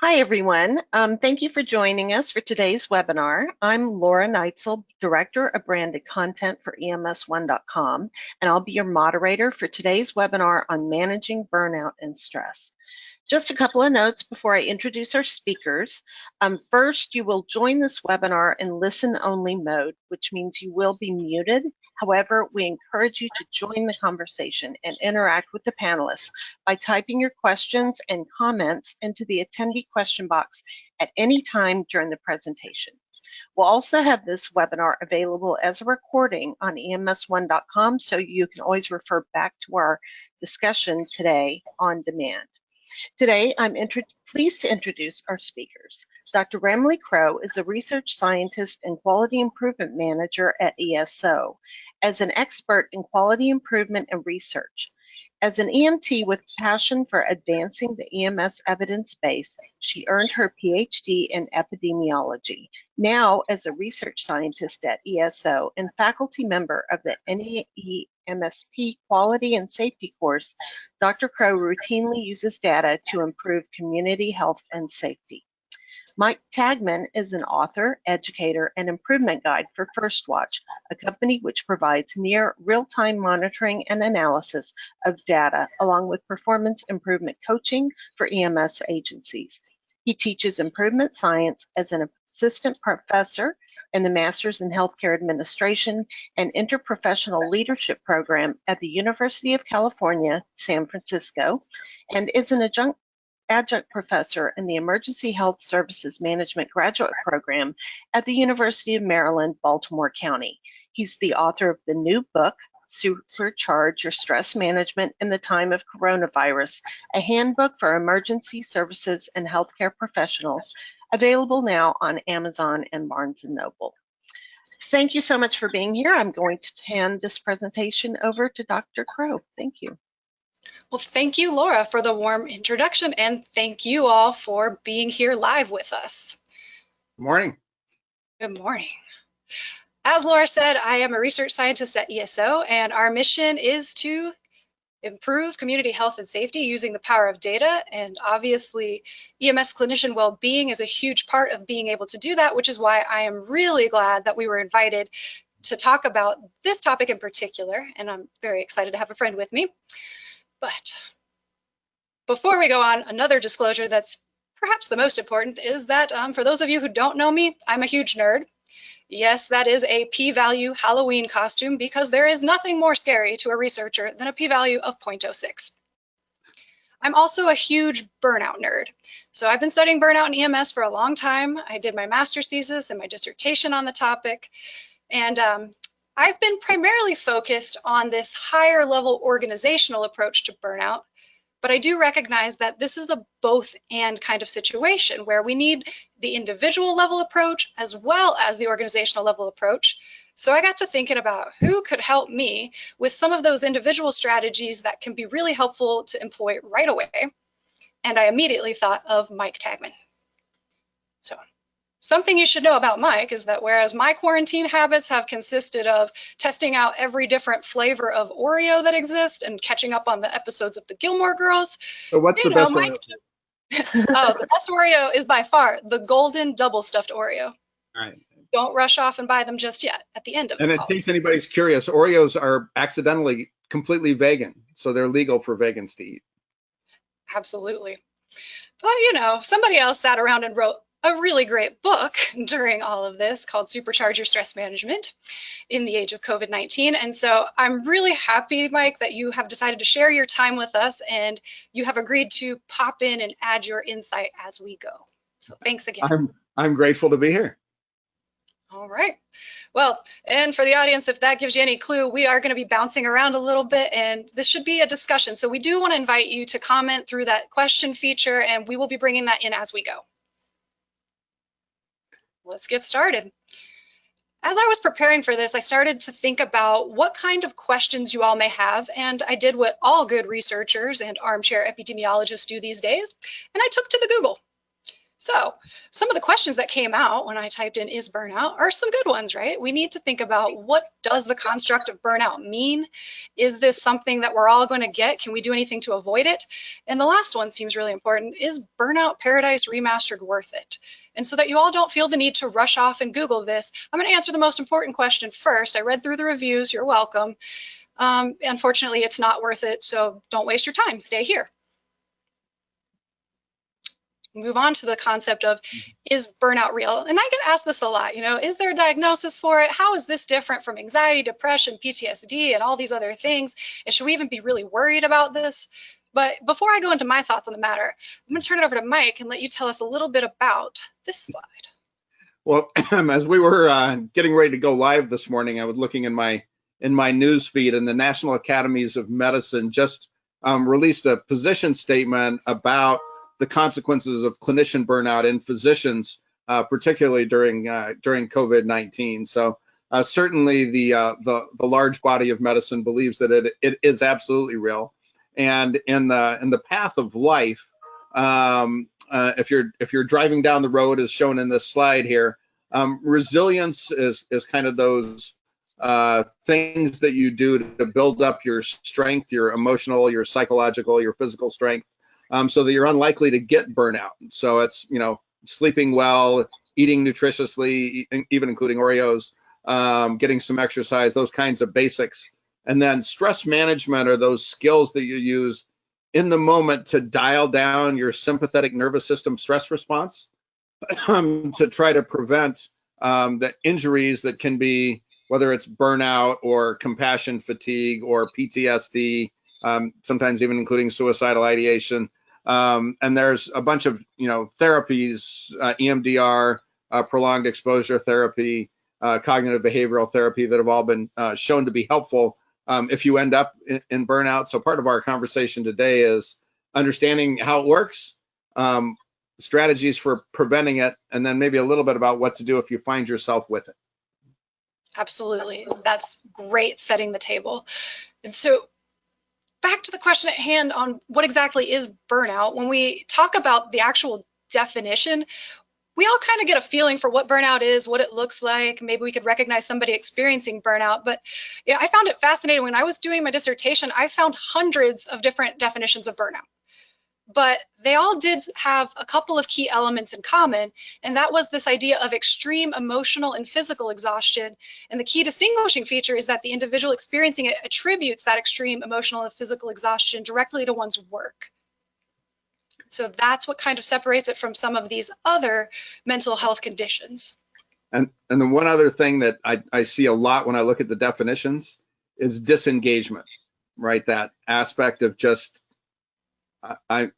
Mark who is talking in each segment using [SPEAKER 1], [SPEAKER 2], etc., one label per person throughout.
[SPEAKER 1] Hi, everyone. Thank you for joining us for today's webinar. I'm Laura Neitzel, Director of Branded Content for EMS1.com, and I'll be your moderator for today's webinar on managing burnout and stress. Just a couple of notes before I introduce our speakers. First, you will join this webinar in listen-only mode, which means you will be muted. However, we encourage you to join the conversation and interact with the panelists by typing your questions and comments into the attendee question box at any time during the presentation. We'll also have this webinar available as a recording on EMS1.com, so you can always refer back to our discussion today on demand. Today, I'm pleased to introduce our speakers. Dr. Ramlee Crowe is a research scientist and quality improvement manager at ESO. As an expert in quality improvement and research, as an EMT with passion for advancing the EMS evidence base, she earned her PhD in epidemiology. Now, as a research scientist at ESO and faculty member of the NEMSP Quality and Safety course, Dr. Crowe routinely uses data to improve community health and safety. Mike Tagman is an author, educator, and improvement guide for First Watch, a company which provides near real-time monitoring and analysis of data, along with performance improvement coaching for EMS agencies. He teaches improvement science as an assistant professor in the Master's in Healthcare Administration and Interprofessional Leadership program at the University of California, San Francisco, and is an adjunct professor in the Emergency Health Services Management Graduate Program at the University of Maryland, Baltimore County. He's the author of the new book, Supercharge Your Stress Management in the Time of Coronavirus, a handbook for emergency services and healthcare professionals, available now on Amazon and Barnes & Noble. Thank you so much for being here. I'm going to hand this presentation over to Dr. Crowe. Thank you.
[SPEAKER 2] Well, thank you, Laura, for the warm introduction, and thank you all for being here live with us.
[SPEAKER 3] Good morning.
[SPEAKER 2] Good morning. As Laura said, I am a research scientist at ESO, and our mission is to improve community health and safety using the power of data, and obviously EMS clinician well-being is a huge part of being able to do that, which is why I am really glad that we were invited to talk about this topic in particular, and I'm very excited to have a friend with me. But before we go on, another disclosure that's perhaps the most important is that for those of you who don't know me, I'm a huge nerd. Yes, that is a p-value Halloween costume, because there is nothing more scary to a researcher than a p-value of 0.06. I'm also a huge burnout nerd. So I've been studying burnout in EMS for a long time. I did my master's thesis and my dissertation on the topic. And I've been primarily focused on this higher level organizational approach to burnout, but I do recognize that this is a both and kind of situation where we need the individual level approach as well as the organizational level approach. So I got to thinking about who could help me with some of those individual strategies that can be really helpful to employ right away. And I immediately thought of Mike Tagman. So something you should know about Mike is that whereas my quarantine habits have consisted of testing out every different flavor of Oreo that exists and catching up on the episodes of the Gilmore Girls.
[SPEAKER 3] So what's the best Oreo?
[SPEAKER 2] Oh, the best Oreo is by far the golden double stuffed Oreo.
[SPEAKER 3] All right.
[SPEAKER 2] Don't rush off and buy them just yet at the end of it.
[SPEAKER 3] And in case anybody's curious, Oreos are accidentally completely vegan, so they're legal for vegans to eat.
[SPEAKER 2] Absolutely. But you know, somebody else sat around and wrote a really great book during all of this called Supercharge Your Stress Management in the Age of COVID-19. And so I'm really happy, Mike, that you have decided to share your time with us and you have agreed to pop in and add your insight as we go. So thanks again.
[SPEAKER 3] I'm grateful to be here.
[SPEAKER 2] All right. Well, and for the audience, if that gives you any clue, we are going to be bouncing around a little bit and this should be a discussion. So we do want to invite you to comment through that question feature and we will be bringing that in as we go. Let's get started. As I was preparing for this, I started to think about what kind of questions you all may have, and I did what all good researchers and armchair epidemiologists do these days, and I took to the Google. So some of the questions that came out when I typed in "is burnout" are some good ones, right? We need to think about, what does the construct of burnout mean? Is this something that we're all going to get? Can we do anything to avoid it? And the last one seems really important. Is Burnout Paradise Remastered worth it? And so that you all don't feel the need to rush off and Google this, I'm going to answer the most important question first. I read through the reviews. You're welcome. Unfortunately, it's not worth it, so don't waste your time. Stay here. Move on to the concept of, is burnout real? And I get asked this a lot, is there a diagnosis for it? How is this different from anxiety, depression, PTSD, and all these other things? And should we even be really worried about this? But before I go into my thoughts on the matter, I'm going to turn it over to Mike and let you tell us a little bit about this slide.
[SPEAKER 3] Well, as we were getting ready to go live this morning, I was looking in my news feed, and the National Academies of Medicine just released a position statement about the consequences of clinician burnout in physicians, particularly during COVID-19. So certainly the large body of medicine believes that it is absolutely real. And in the path of life, if you're driving down the road, as shown in this slide here, resilience is kind of those things that you do to build up your strength, your emotional, your psychological, your physical strength, so that you're unlikely to get burnout. So it's, sleeping well, eating nutritiously, even including Oreos, getting some exercise, those kinds of basics. And then stress management are those skills that you use in the moment to dial down your sympathetic nervous system stress response to try to prevent the injuries that can be, whether it's burnout or compassion fatigue or PTSD, sometimes even including suicidal ideation. And there's a bunch of, therapies, EMDR, prolonged exposure therapy, cognitive behavioral therapy that have all been shown to be helpful if you end up in burnout. So part of our conversation today is understanding how it works, strategies for preventing it, and then maybe a little bit about what to do if you find yourself with it.
[SPEAKER 2] Absolutely. That's great, setting the table. And so back to the question at hand on what exactly is burnout. When we talk about the actual definition, we all kind of get a feeling for what burnout is, what it looks like. Maybe we could recognize somebody experiencing burnout. But I found it fascinating. When I was doing my dissertation, I found hundreds of different definitions of burnout. But they all did have a couple of key elements in common, and that was this idea of extreme emotional and physical exhaustion. And the key distinguishing feature is that the individual experiencing it attributes that extreme emotional and physical exhaustion directly to one's work. So that's what kind of separates it from some of these other mental health conditions.
[SPEAKER 3] And the one other thing that I see a lot when I look at the definitions is disengagement, right? That aspect of just, I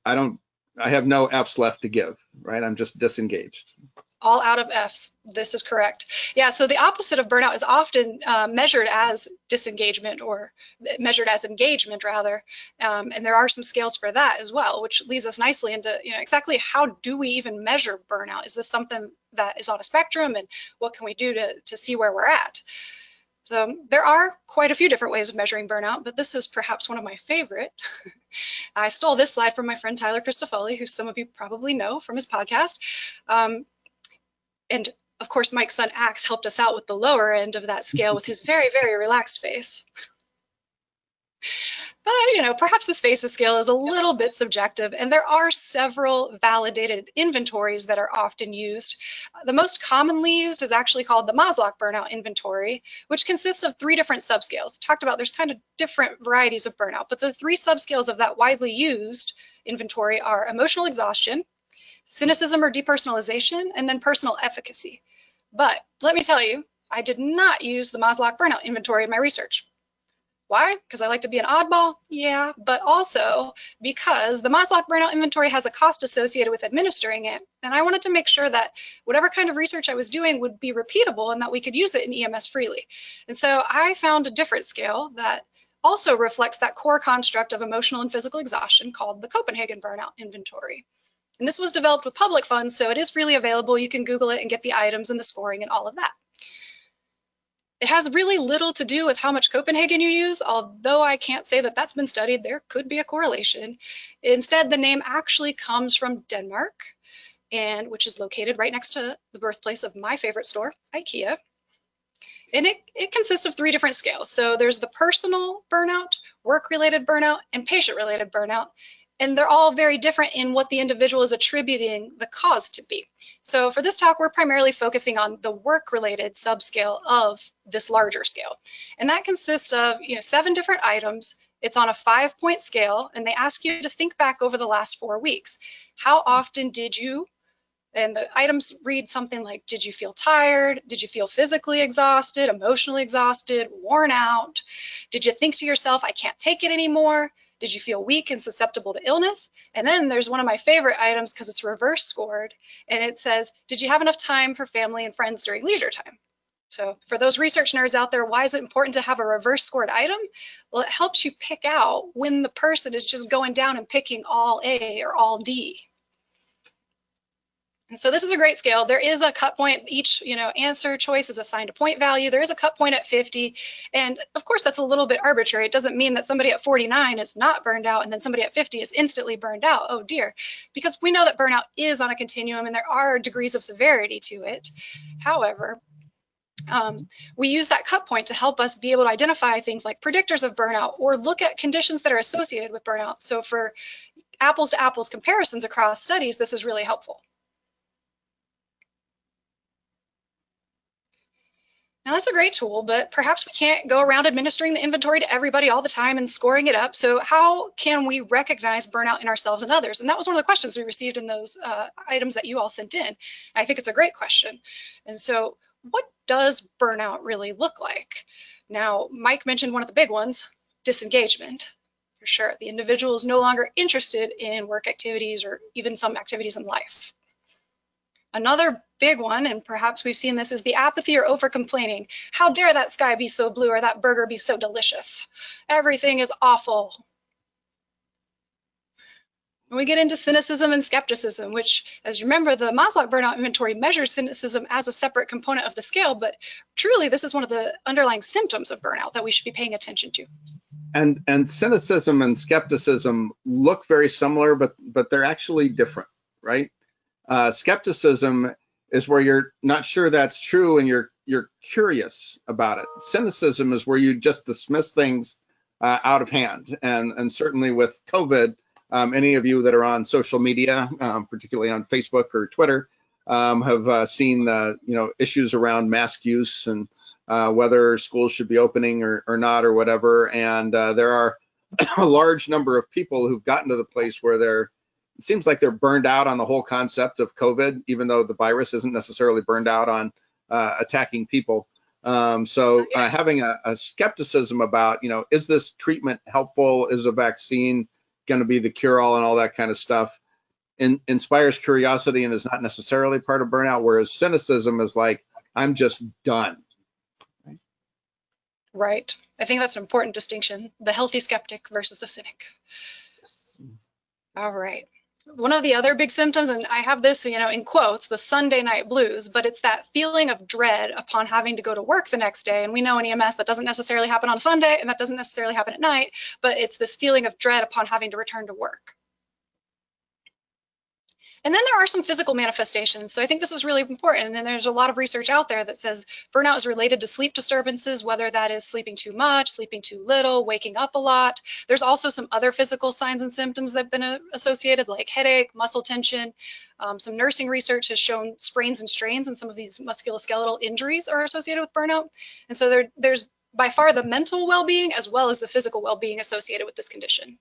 [SPEAKER 3] have no F's left to give, right? I'm just disengaged.
[SPEAKER 2] All out of F's. This is correct. Yeah, so the opposite of burnout is often measured as disengagement, or measured as engagement, rather. And there are some scales for that as well, which leads us nicely into exactly how do we even measure burnout? Is this something that is on a spectrum, and what can we do to see where we're at? So there are quite a few different ways of measuring burnout, but this is perhaps one of my favorite. I stole this slide from my friend Tyler Christofoli, who some of you probably know from his podcast. And of course, Mike's son Axe helped us out with the lower end of that scale with his very, very relaxed face. But, perhaps this FACES scale is a little bit subjective, and there are several validated inventories that are often used. The most commonly used is actually called the Maslach Burnout Inventory, which consists of 3 different subscales. Talked about, there's kind of different varieties of burnout, but the 3 subscales of that widely used inventory are emotional exhaustion, cynicism or depersonalization, and then personal efficacy. But let me tell you, I did not use the Maslach Burnout Inventory in my research. Why? Because I like to be an oddball? Yeah, but also because the Maslach Burnout Inventory has a cost associated with administering it, and I wanted to make sure that whatever kind of research I was doing would be repeatable and that we could use it in EMS freely. And so I found a different scale that also reflects that core construct of emotional and physical exhaustion called the Copenhagen Burnout Inventory. And this was developed with public funds, so it is freely available. You can Google it and get the items and the scoring and all of that. It has really little to do with how much Copenhagen you use, although I can't say that that's been studied. There could be a correlation. Instead, the name actually comes from Denmark, and which is located right next to the birthplace of my favorite store, IKEA. And it consists of 3 different scales. So there's the personal burnout, work-related burnout, and patient-related burnout. And they're all very different in what the individual is attributing the cause to be. So for this talk, we're primarily focusing on the work-related subscale of this larger scale. And that consists of 7 different items. It's on a 5-point scale, and they ask you to think back over the last 4 weeks. How often did you, and the items read something like, did you feel tired? Did you feel physically exhausted, emotionally exhausted, worn out? Did you think to yourself, I can't take it anymore? Did you feel weak and susceptible to illness? And then there's one of my favorite items because it's reverse scored, and it says, did you have enough time for family and friends during leisure time? So for those research nerds out there, why is it important to have a reverse scored item? Well, it helps you pick out when the person is just going down and picking all A or all D. And so this is a great scale. There is a cut point. Each answer choice is assigned a point value. There is a cut point at 50. And of course, that's a little bit arbitrary. It doesn't mean that somebody at 49 is not burned out and then somebody at 50 is instantly burned out. Oh dear. Because we know that burnout is on a continuum and there are degrees of severity to it. However, we use that cut point to help us be able to identify things like predictors of burnout or look at conditions that are associated with burnout. So for apples to apples comparisons across studies, this is really helpful. Now that's a great tool, but perhaps we can't go around administering the inventory to everybody all the time and scoring it up. So how can we recognize burnout in ourselves and others? And that was one of the questions we received in those items that you all sent in. I think it's a great question. And so what does burnout really look like? Now, Mike mentioned one of the big ones, disengagement. For sure, the individual is no longer interested in work activities or even some activities in life. Another big one, and perhaps we've seen this, is the apathy or over-complaining. How dare that sky be so blue or that burger be so delicious? Everything is awful. When we get into cynicism and skepticism, which, as you remember, the Maslow burnout inventory measures cynicism as a separate component of the scale, but truly this is one of the underlying symptoms of burnout that we should be paying attention to.
[SPEAKER 3] And cynicism and skepticism look very similar, but they're actually different, right? Skepticism is where you're not sure that's true and you're curious about it. Cynicism is where you just dismiss things out of hand. And certainly with COVID, any of you that are on social media, particularly on Facebook or Twitter, have seen issues around mask use and whether schools should be opening or not or whatever. And there are a large number of people who've gotten to the place where it seems like they're burned out on the whole concept of COVID, even though the virus isn't necessarily burned out on attacking people. So having a skepticism about, is this treatment helpful? Is a vaccine going to be the cure-all and all that kind of stuff inspires curiosity and is not necessarily part of burnout, whereas cynicism is like, I'm just done.
[SPEAKER 2] Right. I think that's an important distinction, the healthy skeptic versus the cynic.
[SPEAKER 3] Yes.
[SPEAKER 2] All right. One of the other big symptoms, and I have this, in quotes, the Sunday night blues, but it's that feeling of dread upon having to go to work the next day. And we know in EMS that doesn't necessarily happen on a Sunday and that doesn't necessarily happen at night, but it's this feeling of dread upon having to return to work. And then there are some physical manifestations. So I think this is really important. And then there's a lot of research out there that says burnout is related to sleep disturbances, whether that is sleeping too much, sleeping too little, waking up a lot. There's also some other physical signs and symptoms that have been associated, like headache, muscle tension. Some nursing research has shown sprains and strains, and some of these musculoskeletal injuries are associated with burnout. And so there's by far the mental well-being as well as the physical well-being associated with this condition.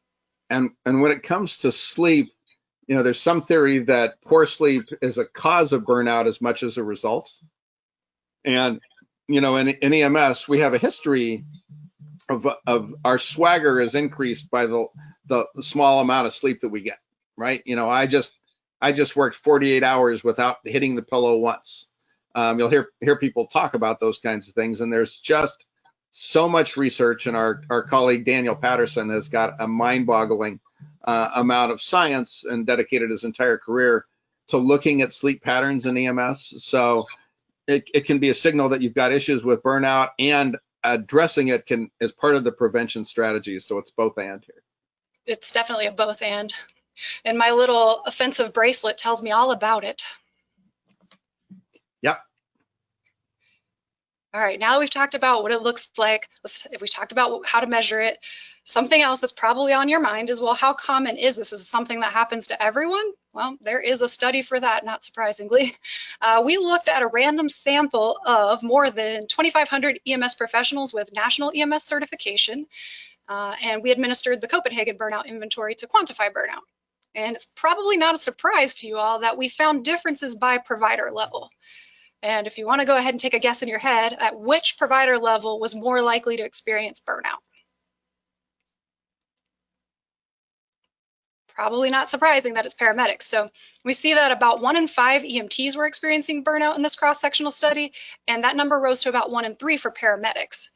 [SPEAKER 3] And when it comes to sleep, there's some theory that poor sleep is a cause of burnout as much as a result. And, in EMS, we have a history of our swagger is increased by the small amount of sleep that we get, right? I just worked 48 hours without hitting the pillow once. You'll hear people talk about those kinds of things, and there's just so much research, and our colleague Daniel Patterson has got a mind-boggling amount of science and dedicated his entire career to looking at sleep patterns in EMS. So it can be a signal that you've got issues with burnout, and addressing it is part of the prevention strategy. So it's both and here.
[SPEAKER 2] It's definitely a both and. And my little offensive bracelet tells me all about it.
[SPEAKER 3] Yep.
[SPEAKER 2] All right, now that we've talked about what it looks like, we've talked about how to measure it. Something else that's probably on your mind is, well, how common is this? Is it something that happens to everyone? Well, there is a study for that, not surprisingly. We looked at a random sample of more than 2,500 EMS professionals with national EMS certification, and we administered the Copenhagen burnout inventory to quantify burnout. And it's probably not a surprise to you all that we found differences by provider level. And if you want to go ahead and take a guess in your head at which provider level was more likely to experience burnout. Probably not surprising that it's paramedics. So we see that about 1 in 5 EMTs were experiencing burnout in this cross-sectional study, and that number rose to about 1 in 3 for paramedics.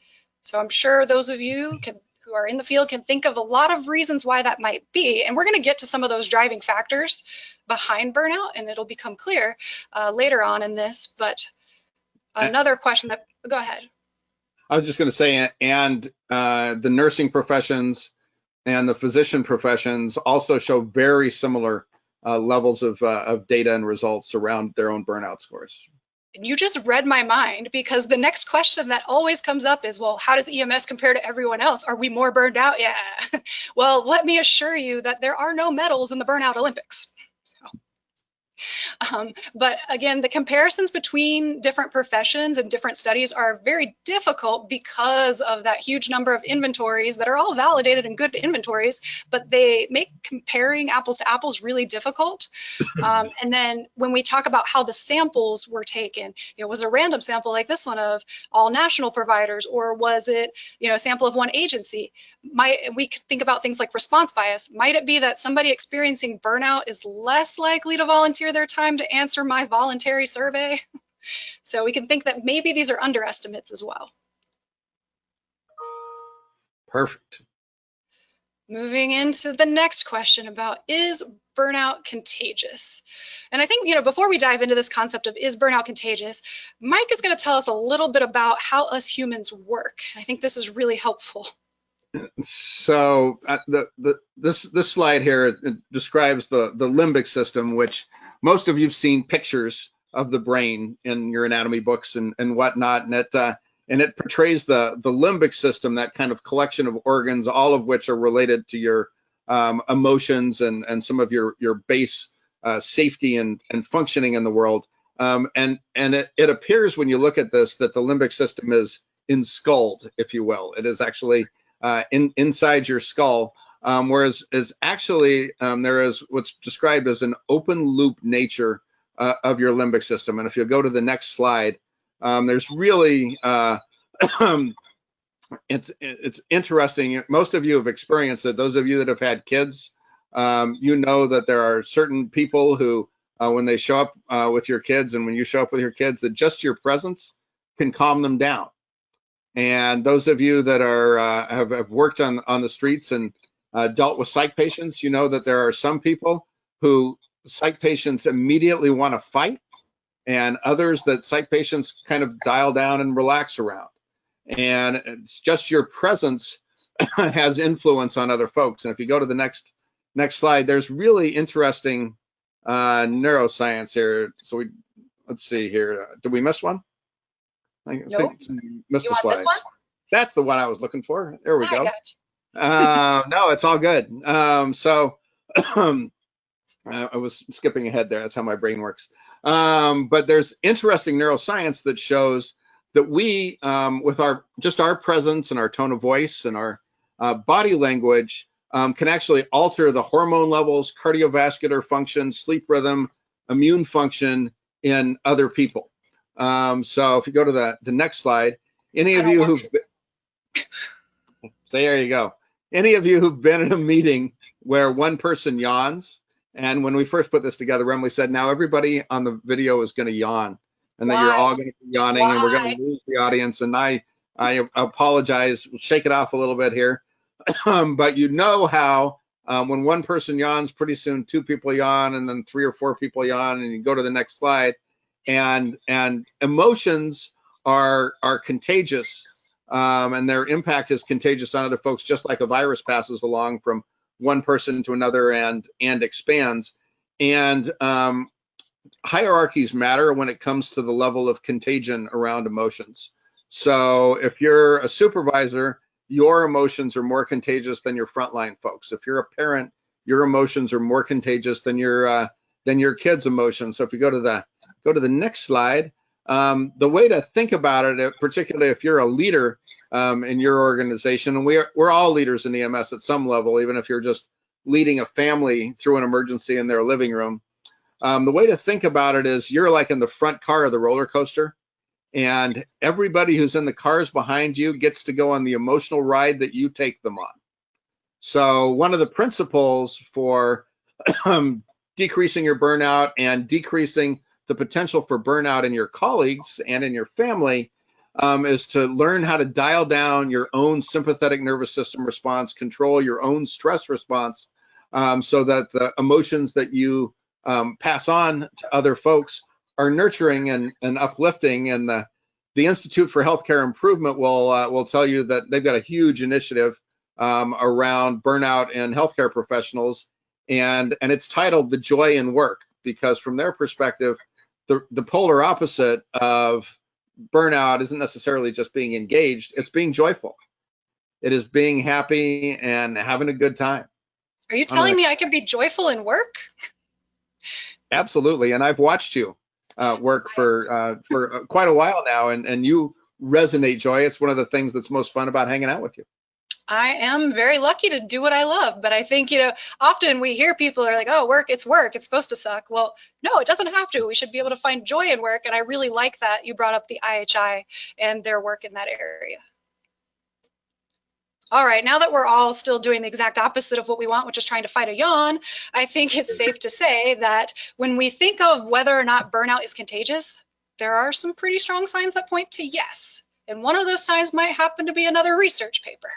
[SPEAKER 2] So I'm sure those of you who are in the field can think of a lot of reasons why that might be, and we're going to get to some of those driving factors behind burnout, and it'll become clear later on in this. But another question that, go ahead.
[SPEAKER 3] I was just going to say, and the nursing professions and the physician professions also show very similar levels of data and results around their own burnout scores.
[SPEAKER 2] You just read my mind, because the next question that always comes up is, well, how does EMS compare to everyone else? Are we more burned out? Yeah. Well, let me assure you that there are no medals in the burnout Olympics. But again, the comparisons between different professions and different studies are very difficult because of that huge number of inventories that are all validated and good inventories, but they make comparing apples to apples really difficult. And then when we talk about how the samples were taken, was it a random sample like this one of all national providers, or was it, a sample of one agency? We could think about things like response bias. Might it be that somebody experiencing burnout is less likely to volunteer their time to answer my voluntary survey? So we can think that maybe these are underestimates as well.
[SPEAKER 3] Perfect.
[SPEAKER 2] Moving into the next question about, is burnout contagious? And I think, before we dive into this concept of is burnout contagious, Mike is going to tell us a little bit about how us humans work. I think this is really helpful.
[SPEAKER 3] So this slide here describes the limbic system, which most of you've seen pictures of the brain in your anatomy books and whatnot, and it portrays the limbic system, that kind of collection of organs, all of which are related to your emotions and some of your base safety and functioning in the world. And it appears when you look at this that the limbic system is enskulled, if you will. It is actually inside your skull, whereas actually there is what's described as an open loop nature of your limbic system. And if you go to the next slide, there's really it's interesting. Most of you have experienced it. Those of you that have had kids, you know that there are certain people who, when they show up with your kids, and when you show up with your kids, that just your presence can calm them down. And those of you that are have worked on the streets and dealt with psych patients, you know that there are some people who psych patients immediately want to fight, and others that psych patients kind of dial down and relax around. And it's just your presence has influence on other folks. And if you go to the next slide, there's really interesting neuroscience here. So let's see here. Did we miss one?
[SPEAKER 2] Nope.
[SPEAKER 3] Missed a slide. That's the one I was looking for. There we go. No, it's all good. I was skipping ahead there. That's how my brain works. But there's interesting neuroscience that shows that we, with our presence and our tone of voice and our body language, can actually alter the hormone levels, cardiovascular function, sleep rhythm, immune function in other people. So if you go to the next slide, any of you who've there you go. Any of you who've been in a meeting where one person yawns, and when we first put this together, Emily said, now everybody on the video is going to yawn, and that you're all going to be yawning, and we're going to lose the audience. And I apologize. We'll shake it off a little bit here. But you know how when one person yawns, pretty soon 2 people yawn, and then 3 or 4 people yawn, and you go to the next slide. And emotions are contagious, and their impact is contagious on other folks, just like a virus passes along from one person to another and expands. And hierarchies matter when it comes to the level of contagion around emotions. So if you're a supervisor, your emotions are more contagious than your frontline folks. If you're a parent, your emotions are more contagious than your kids' emotions. So if you go to the next slide, the way to think about it, particularly if you're a leader in your organization, and we're all leaders in EMS at some level, even if you're just leading a family through an emergency in their living room. The way to think about it is you're like in the front car of the roller coaster, and everybody who's in the cars behind you gets to go on the emotional ride that you take them on. So one of the principles for decreasing your burnout and decreasing the potential for burnout in your colleagues and in your family is to learn how to dial down your own sympathetic nervous system response, control your own stress response, so that the emotions that you pass on to other folks are nurturing and uplifting. And the Institute for Healthcare Improvement will tell you that they've got a huge initiative around burnout in healthcare professionals, and it's titled "The Joy in Work," because from their perspective, the polar opposite of burnout isn't necessarily just being engaged; it's being joyful. It is being happy and having a good time.
[SPEAKER 2] Are you telling me I can be joyful in work?
[SPEAKER 3] Absolutely, and I've watched you work for quite a while now, and you resonate joy. It's one of the things that's most fun about hanging out with you.
[SPEAKER 2] I am very lucky to do what I love, but I think, often we hear people are like, oh, work, it's supposed to suck. Well, no, it doesn't have to. We should be able to find joy in work, and I really like that you brought up the IHI and their work in that area. All right, now that we're all still doing the exact opposite of what we want, which is trying to fight a yawn, I think it's safe to say that when we think of whether or not burnout is contagious, there are some pretty strong signs that point to yes. And one of those signs might happen to be another research paper.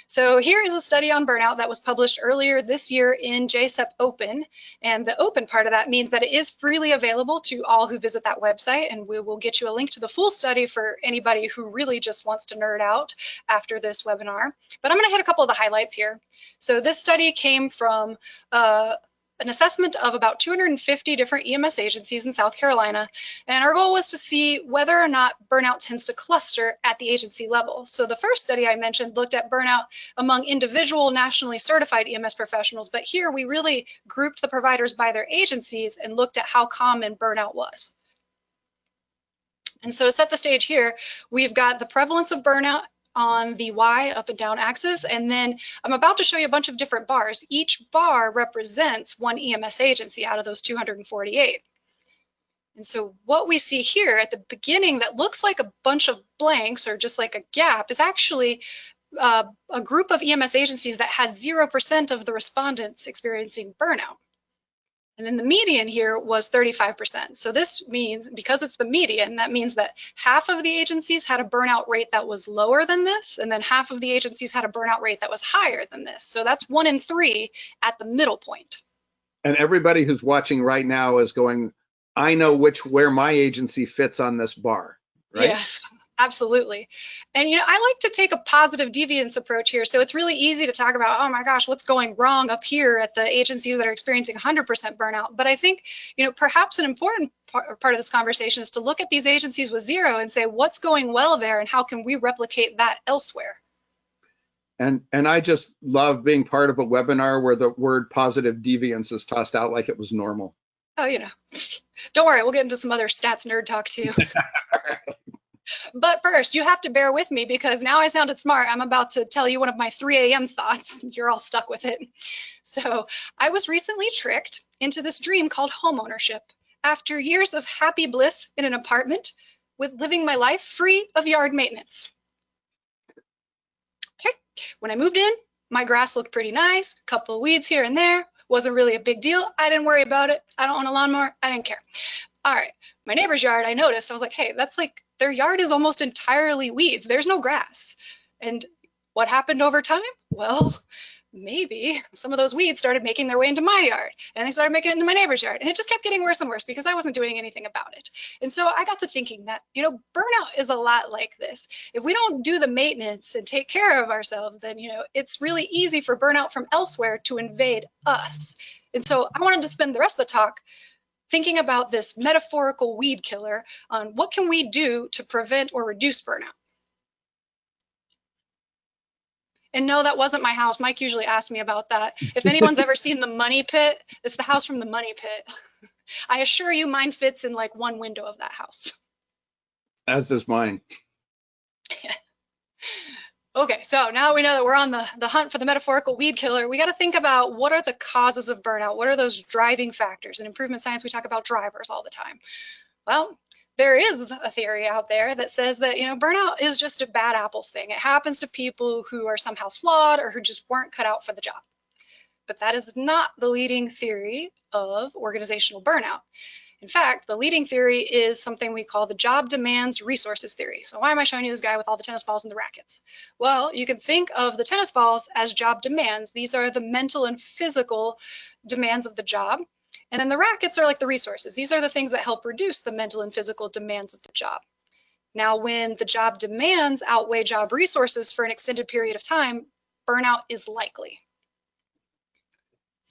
[SPEAKER 2] So here is a study on burnout that was published earlier this year in JSEP Open. And the open part of that means that it is freely available to all who visit that website. And we will get you a link to the full study for anybody who really just wants to nerd out after this webinar. But I'm going to hit a couple of the highlights here. So this study came from an assessment of about 250 different EMS agencies in South Carolina. And our goal was to see whether or not burnout tends to cluster at the agency level. So the first study I mentioned looked at burnout among individual nationally certified EMS professionals, but here we really grouped the providers by their agencies and looked at how common burnout was. And so to set the stage here, we've got the prevalence of burnout on the Y up and down axis, and then I'm about to show you a bunch of different bars. Each bar represents one EMS agency out of those 248. And so what we see here at the beginning that looks like a bunch of blanks or just like a gap is actually a group of EMS agencies that had 0% of the respondents experiencing burnout. And then the median here was 35%. So this means, because it's the median, that means that half of the agencies had a burnout rate that was lower than this, and then half of the agencies had a burnout rate that was higher than this. So that's 1 in 3 at the middle point. And
[SPEAKER 3] everybody who's watching right now is going, I know where my agency fits on this bar, right?
[SPEAKER 2] Yes. Absolutely. And, I like to take a positive deviance approach here. So it's really easy to talk about, oh my gosh, what's going wrong up here at the agencies that are experiencing 100% burnout. But I think, perhaps an important part of this conversation is to look at these agencies with 0 and say, what's going well there and how can we replicate that elsewhere?
[SPEAKER 3] And I just love being part of a webinar where the word positive deviance is tossed out like it was normal.
[SPEAKER 2] Oh, don't worry, we'll get into some other stats nerd talk too. But first, you have to bear with me because now I sounded smart. I'm about to tell you one of my 3 a.m. thoughts. You're all stuck with it. So I was recently tricked into this dream called homeownership after years of happy bliss in an apartment with living my life free of yard maintenance. Okay, when I moved in, my grass looked pretty nice, a couple of weeds here and there. Wasn't really a big deal. I didn't worry about it. I don't own a lawnmower. I didn't care. All right, my neighbor's yard, I noticed. I was like, hey, that's like, their yard is almost entirely weeds. There's no grass. And what happened over time? Well, maybe some of those weeds started making their way into my yard, and they started making it into my neighbor's yard, and it just kept getting worse and worse because I wasn't doing anything about it. And so I got to thinking that, burnout is a lot like this. If we don't do the maintenance and take care of ourselves, then, it's really easy for burnout from elsewhere to invade us. And so I wanted to spend the rest of the talk thinking about this metaphorical weed killer on what can we do to prevent or reduce burnout. And no, that wasn't my house. Mike usually asks me about that. If anyone's ever seen The Money Pit, it's the house from The Money Pit. I assure you mine fits in like one window of that house.
[SPEAKER 3] As does mine.
[SPEAKER 2] Okay, so now we know that we're on the hunt for the metaphorical weed killer. We got to think about what are the causes of burnout? What are those driving factors? In improvement science, we talk about drivers all the time. Well, there is a theory out there that says that, burnout is just a bad apples thing. It happens to people who are somehow flawed or who just weren't cut out for the job. But that is not the leading theory of organizational burnout. In fact, the leading theory is something we call the job demands resources theory. So why am I showing you this guy with all the tennis balls and the rackets? Well, you can think of the tennis balls as job demands. These are the mental and physical demands of the job. And then the rackets are like the resources. These are the things that help reduce the mental and physical demands of the job. Now, when the job demands outweigh job resources for an extended period of time, burnout is likely.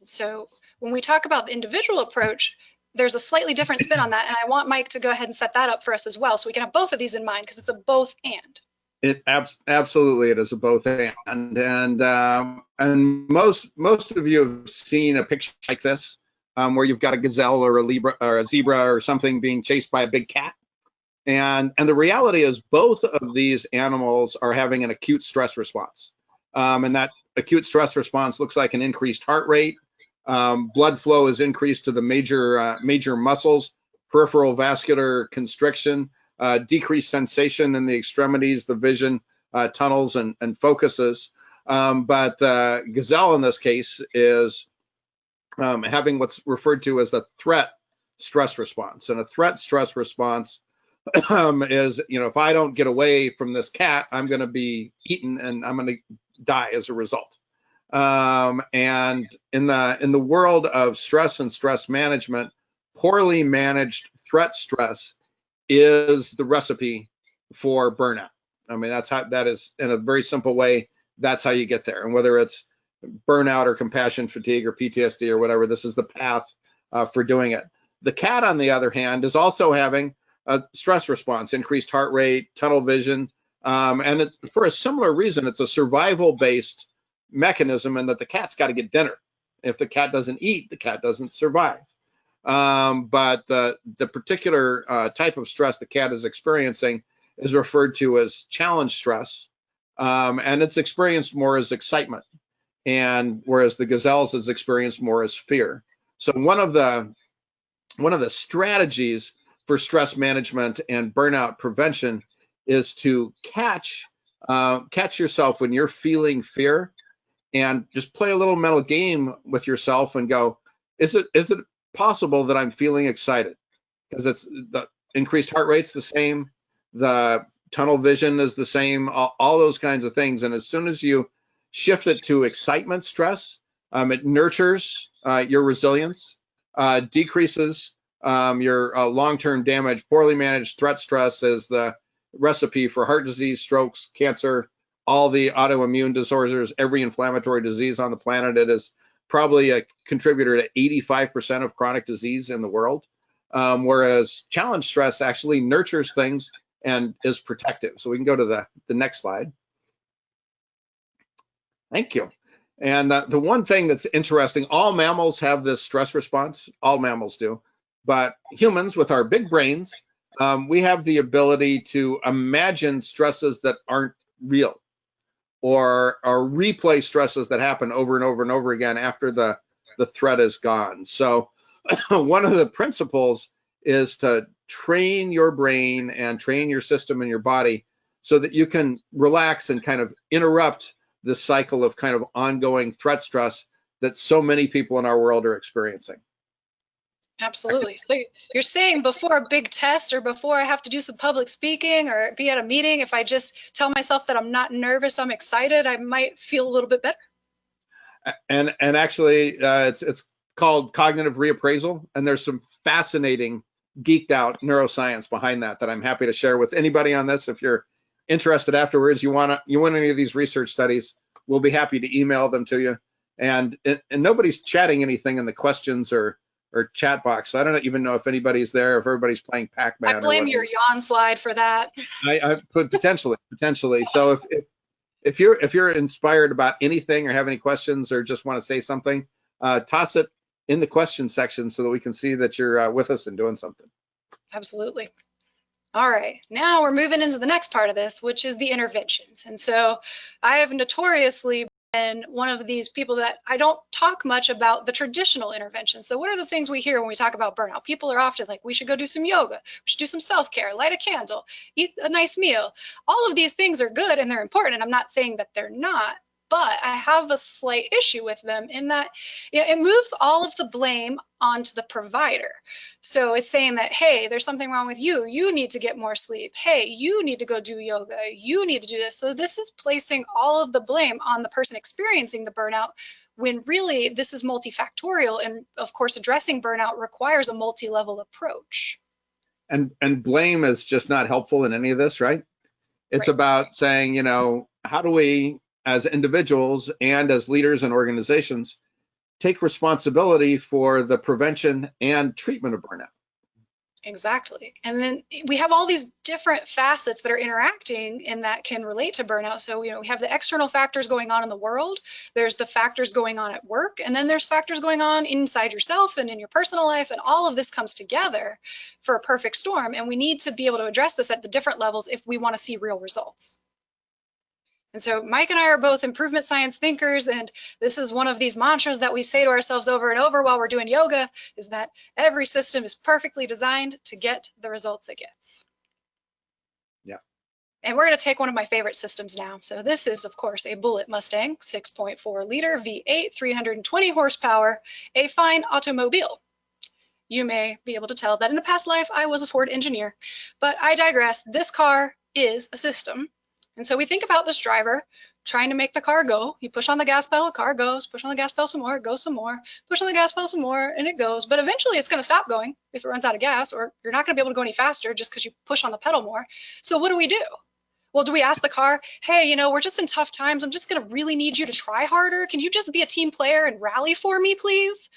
[SPEAKER 2] So when we talk about the individual approach, there's a slightly different spin on that. And I want Mike to go ahead and set that up for us as well, so we can have both of these in mind, because it's a both and.
[SPEAKER 3] It absolutely it is a both and most of you have seen a picture like this, where you've got a gazelle or a zebra or something being chased by a big cat, and the reality is both of these animals are having an acute stress response, and that acute stress response looks like an increased heart rate. Blood flow is increased to the major muscles, peripheral vascular constriction, decreased sensation in the extremities, the vision, tunnels, and focuses. But the gazelle in this case is having what's referred to as a threat stress response. And a threat stress response is, if I don't get away from this cat, I'm going to be eaten and I'm going to die as a result. And in the world of stress and stress management, poorly managed threat stress is the recipe for burnout. I mean, that is, in a very simple way, that's how you get there. And whether it's burnout or compassion fatigue or PTSD or whatever, this is the path for doing it. The cat, on the other hand, is also having a stress response, increased heart rate, tunnel vision, and it's for a similar reason. It's a survival-based mechanism, in that the cat's got to get dinner. If the cat doesn't eat, the cat doesn't survive. But the particular type of stress the cat is experiencing is referred to as challenge stress, and it's experienced more as excitement, and whereas the gazelles is experienced more as fear. So one of the strategies for stress management and burnout prevention is to catch yourself when you're feeling fear, and just play a little mental game with yourself and go, is it possible that I'm feeling excited? Because it's the increased heart rate's the same, the tunnel vision is the same, all those kinds of things. And as soon as you shift it to excitement stress, it nurtures your resilience, decreases your long-term damage. Poorly managed threat stress is the recipe for heart disease, strokes, cancer, all the autoimmune disorders, every inflammatory disease on the planet. It is probably a contributor to 85% of chronic disease in the world, whereas challenge stress actually nurtures things and is protective. So we can go to the next slide. Thank you. And the one thing that's interesting, all mammals have this stress response. All mammals do. But humans, with our big brains, we have the ability to imagine stresses that aren't real, or replay stresses that happen over and over and over again after the threat is gone. So one of the principles is to train your brain and train your system and your body so that you can relax and kind of interrupt the cycle of kind of ongoing threat stress that so many people in our world are experiencing.
[SPEAKER 2] Absolutely. So you're saying before a big test, or before I have to do some public speaking or be at a meeting, if I just tell myself that I'm not nervous, I'm excited, I might feel a little bit better?
[SPEAKER 3] And actually, it's called cognitive reappraisal, and there's some fascinating geeked out neuroscience behind that I'm happy to share with anybody on this. If you're interested afterwards, you want any of these research studies, we'll be happy to email them to you. And nobody's chatting anything in the questions or chat box. So I don't even know if anybody's there, if everybody's playing Pac-Man.
[SPEAKER 2] I blame your yawn slide for that.
[SPEAKER 3] I potentially. So if you're inspired about anything or have any questions or just want to say something, toss it in the question section so that we can see that you're with us and doing something.
[SPEAKER 2] Absolutely. All right, now we're moving into the next part of this, which is the interventions. And so I have notoriously been one of these people that I don't talk much about the traditional interventions. So what are the things we hear when we talk about burnout? People are often like, we should go do some yoga, we should do some self-care, light a candle, eat a nice meal. All of these things are good and they're important, and I'm not saying that they're not, but I have a slight issue with them in that it moves all of the blame onto the provider. So it's saying that, hey, there's something wrong with you. You need to get more sleep. Hey, you need to go do yoga. You need to do this. So this is placing all of the blame on the person experiencing the burnout, when really this is multifactorial. And of course, addressing burnout requires a multi-level approach.
[SPEAKER 3] And blame is just not helpful in any of this, right? It's
[SPEAKER 2] Right.
[SPEAKER 3] about saying, how do we, as individuals and as leaders and organizations, take responsibility for the prevention and treatment of burnout?
[SPEAKER 2] Exactly. And then we have all these different facets that are interacting and that can relate to burnout. So, we have the external factors going on in the world, there's the factors going on at work, and then there's factors going on inside yourself and in your personal life. And all of this comes together for a perfect storm. And we need to be able to address this at the different levels if we want to see real results. And so Mike and I are both improvement science thinkers, and this is one of these mantras that we say to ourselves over and over while we're doing yoga, is that every system is perfectly designed to get the results it gets.
[SPEAKER 3] Yeah.
[SPEAKER 2] And we're going to take one of my favorite systems now. So this is, of course, a Bullitt Mustang 6.4 liter V8, 320 horsepower, a fine automobile. You may be able to tell that in a past life I was a Ford engineer, but I digress. This car is a system. And so we think about this driver trying to make the car go. You push on the gas pedal, the car goes, push on the gas pedal some more, it goes some more, push on the gas pedal some more, and it goes. But eventually it's going to stop going if it runs out of gas, or you're not going to be able to go any faster just because you push on the pedal more. So what do? Well, do we ask the car, hey, we're just in tough times. I'm just going to really need you to try harder. Can you just be a team player and rally for me, please?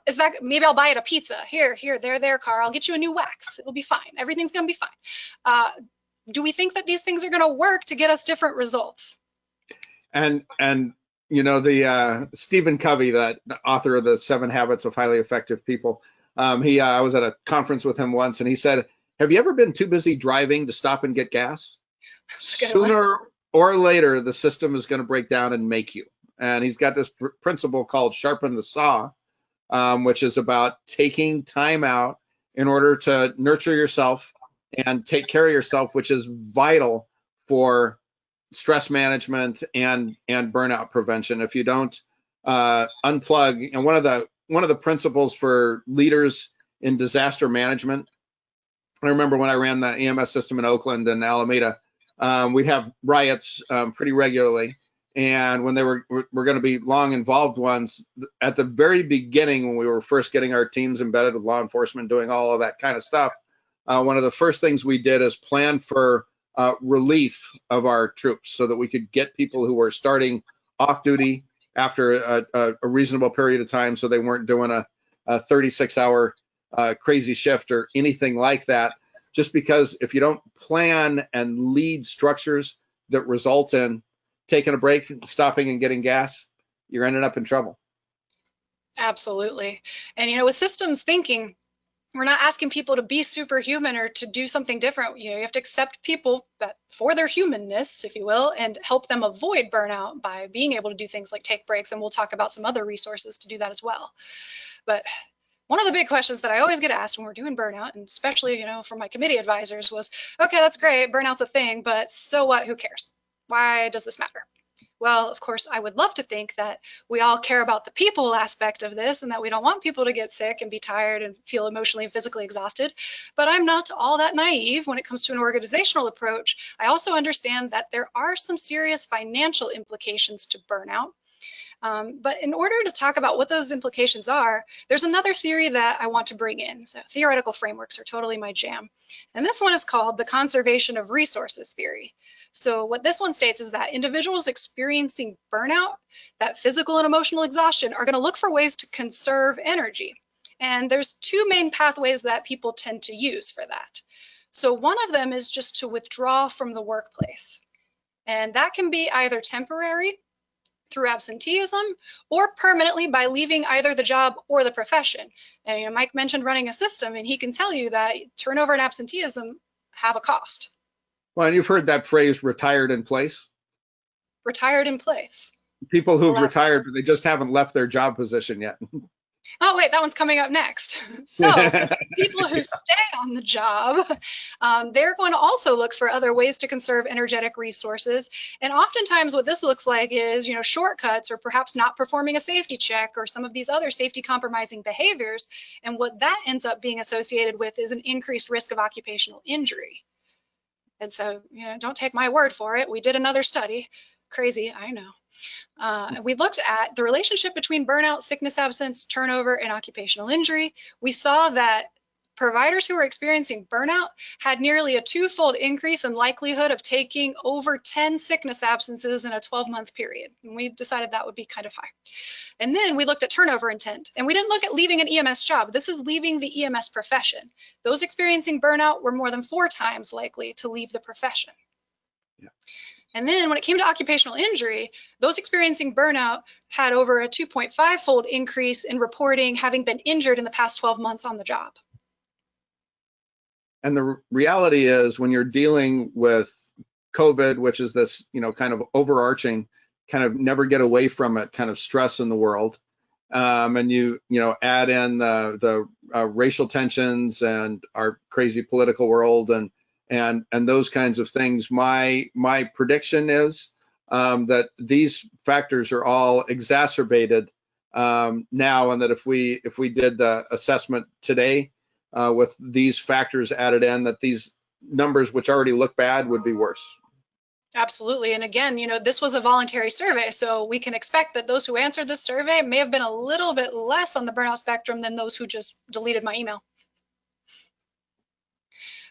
[SPEAKER 2] Is that, maybe I'll buy it a pizza. Here, there, car. I'll get you a new wax. It'll be fine. Everything's going to be fine. Do we think that these things are going to work to get us different results?
[SPEAKER 3] And the Stephen Covey, the author of the 7 Habits of Highly Effective People, I was at a conference with him once, and he said, have you ever been too busy driving to stop and get gas? Sooner or later, the system is going to break down and make you. And he's got this principle called sharpen the saw, which is about taking time out in order to nurture yourself and take care of yourself, which is vital for stress management and burnout prevention. If you don't unplug, and one of the principles for leaders in disaster management, I remember when I ran the EMS system in Oakland and Alameda, we'd have riots pretty regularly. And when they were going to be long involved ones, at the very beginning, when we were first getting our teams embedded with law enforcement, doing all of that kind of stuff, one of the first things we did is plan for relief of our troops so that we could get people who were starting off duty after a reasonable period of time, so they weren't doing a 36-hour crazy shift or anything like that. Just because if you don't plan and lead structures that result in taking a break, stopping and getting gas, you're ending up in trouble.
[SPEAKER 2] Absolutely. And with systems thinking, we're not asking people to be superhuman or to do something different. You have to accept people for their humanness, if you will, and help them avoid burnout by being able to do things like take breaks. And we'll talk about some other resources to do that as well. But one of the big questions that I always get asked when we're doing burnout, and especially, from my committee advisors, was, okay, that's great, burnout's a thing, but so what? Who cares? Why does this matter? Well, of course, I would love to think that we all care about the people aspect of this and that we don't want people to get sick and be tired and feel emotionally and physically exhausted. But I'm not all that naive when it comes to an organizational approach. I also understand that there are some serious financial implications to burnout. But in order to talk about what those implications are, there's another theory that I want to bring in. So theoretical frameworks are totally my jam. And this one is called the conservation of resources theory. So what this one states is that individuals experiencing burnout, that physical and emotional exhaustion, are going to look for ways to conserve energy. And there's two main pathways that people tend to use for that. So one of them is just to withdraw from the workplace. And that can be either temporary through absenteeism or permanently by leaving either the job or the profession. And Mike mentioned running a system, and he can tell you that turnover and absenteeism have a cost.
[SPEAKER 3] Well, and you've heard that phrase, retired in place.
[SPEAKER 2] Retired in place.
[SPEAKER 3] People who've retired, but they just haven't left their job position yet.
[SPEAKER 2] Oh, wait, that one's coming up next. So people who stay on the job, they're going to also look for other ways to conserve energetic resources. And oftentimes what this looks like is, shortcuts, or perhaps not performing a safety check, or some of these other safety compromising behaviors. And what that ends up being associated with is an increased risk of occupational injury. And so, don't take my word for it. We did another study. Crazy, I know. We looked at the relationship between burnout, sickness absence, turnover, and occupational injury. We saw that providers who were experiencing burnout had nearly a twofold increase in likelihood of taking over 10 sickness absences in a 12-month period. And we decided that would be kind of high. And then we looked at turnover intent, and we didn't look at leaving an EMS job. This is leaving the EMS profession. Those experiencing burnout were more than 4 times likely to leave the profession.
[SPEAKER 3] Yeah.
[SPEAKER 2] And then when it came to occupational injury, those experiencing burnout had over a 2.5-fold increase in reporting having been injured in the past 12 months on the job.
[SPEAKER 3] And the reality is, when you're dealing with COVID, which is this, kind of overarching, kind of never get away from it kind of stress in the world, and you add in the racial tensions and our crazy political world and those kinds of things, my prediction is that these factors are all exacerbated now, and that if we did the assessment today with these factors added in, that these numbers, which already look bad, would be worse.
[SPEAKER 2] Absolutely. And again, this was a voluntary survey, so we can expect that those who answered this survey may have been a little bit less on the burnout spectrum than those who just deleted my email.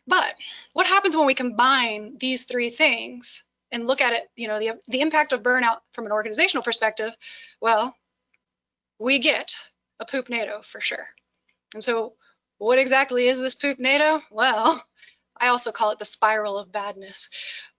[SPEAKER 2] But what happens when we combine these 3 things and look at it, the impact of burnout from an organizational perspective? Well, we get a poop-nado for sure. And so what exactly is this poop-nado? Well, I also call it the spiral of badness.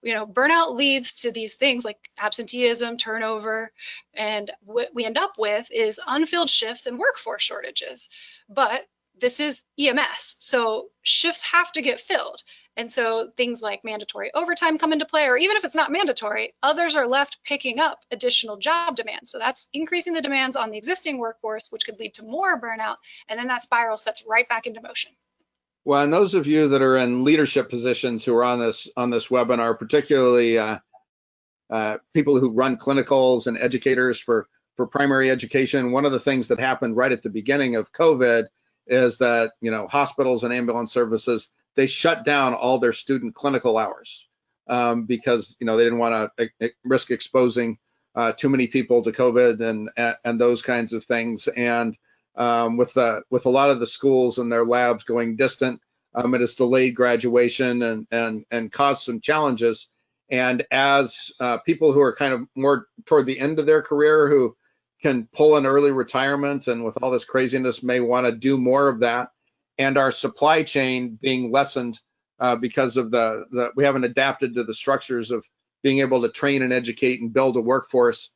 [SPEAKER 2] Burnout leads to these things like absenteeism, turnover, and what we end up with is unfilled shifts and workforce shortages. But this is EMS, so shifts have to get filled. And so things like mandatory overtime come into play, or even if it's not mandatory, others are left picking up additional job demands. So that's increasing the demands on the existing workforce, which could lead to more burnout. And then that spiral sets right back into motion.
[SPEAKER 3] Well, and those of you that are in leadership positions who are on this webinar, particularly people who run clinicals and educators for primary education, one of the things that happened right at the beginning of COVID is that hospitals and ambulance services, they shut down all their student clinical hours because they didn't want to risk exposing too many people to COVID and those kinds of things. And with a lot of the schools and their labs going distant, it has delayed graduation and caused some challenges. And as people who are kind of more toward the end of their career, who can pull an early retirement and with all this craziness may want to do more of that, and our supply chain being lessened because of we haven't adapted to the structures of being able to train and educate and build a workforce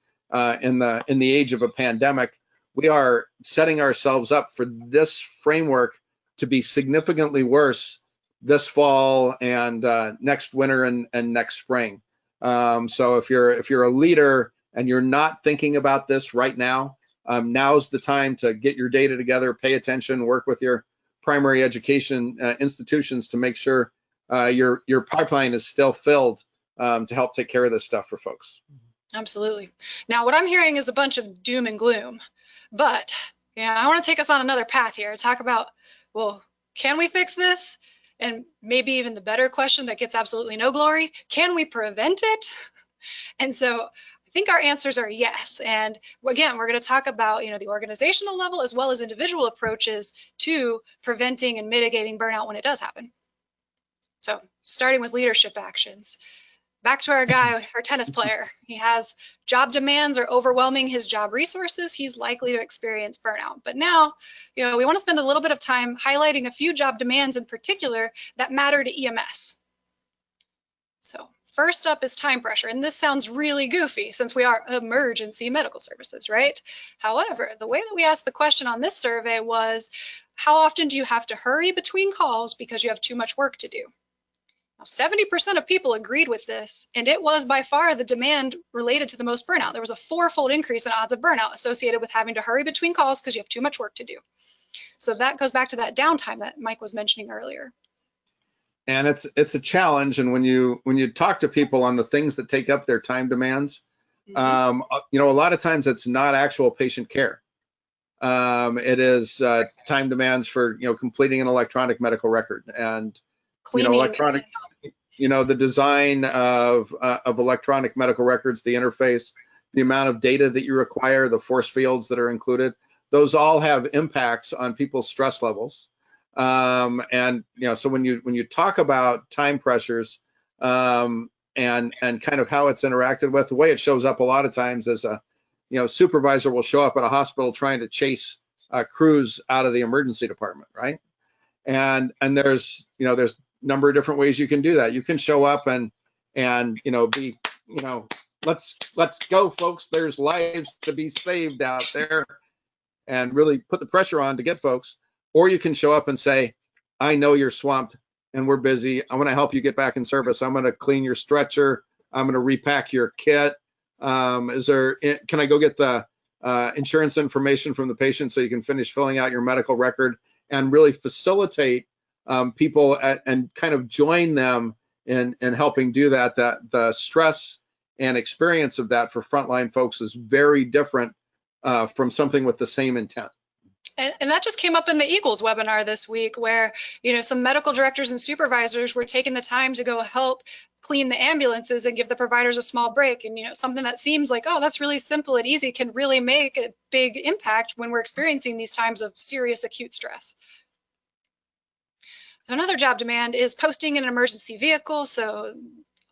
[SPEAKER 3] in the age of a pandemic, we are setting ourselves up for this framework to be significantly worse this fall and next winter and next spring. So if you're a leader and you're not thinking about this right now, now's the time to get your data together, pay attention, work with your primary education institutions to make sure your pipeline is still filled to help take care of this stuff for folks.
[SPEAKER 2] Absolutely. Now, what I'm hearing is a bunch of doom and gloom, but I want to take us on another path here, talk about, well, can we fix this? And maybe even the better question that gets absolutely no glory, can we prevent it? And so I I think our answers are yes. And again, we're going to talk about, the organizational level as well as individual approaches to preventing and mitigating burnout when it does happen. So starting with leadership actions. Back to our guy, our tennis player. He has job demands are overwhelming his job resources. He's likely to experience burnout. But now, we want to spend a little bit of time highlighting a few job demands in particular that matter to EMS. So first up is time pressure, and this sounds really goofy since we are emergency medical services, right? However, the way that we asked the question on this survey was, how often do you have to hurry between calls because you have too much work to do? Now, 70% of people agreed with this, and it was by far the demand related to the most burnout. There was a 4-fold increase in odds of burnout associated with having to hurry between calls because you have too much work to do. So that goes back to that downtime that Mike was mentioning earlier.
[SPEAKER 3] And it's a challenge. And when you talk to people on the things that take up their time demands, a lot of times it's not actual patient care. It is time demands for completing an electronic medical record and
[SPEAKER 2] Cleaning.
[SPEAKER 3] Electronic. The design of electronic medical records, the interface, the amount of data that you require, the force fields that are included, those all have impacts on people's stress levels. So when you talk about time pressures and kind of how it's interacted with, the way it shows up a lot of times is a supervisor will show up at a hospital trying to chase crews out of the emergency department, right? And there's number of different ways you can do that. You can show up and be let's go, folks. There's lives to be saved out there, and really put the pressure on to get folks. Or you can show up and say, I know you're swamped and we're busy. I want to help you get back in service. I'm going to clean your stretcher. I'm going to repack your kit. Can I go get the insurance information from the patient so you can finish filling out your medical record, and really facilitate people and kind of join them in helping do that. That the stress and experience of that for frontline folks is very different from something with the same intent.
[SPEAKER 2] And that just came up in the Eagles webinar this week, where some medical directors and supervisors were taking the time to go help clean the ambulances and give the providers a small break. And something that seems like, oh, that's really simple and easy, can really make a big impact when we're experiencing these times of serious acute stress. So another job demand is posting in an emergency vehicle. So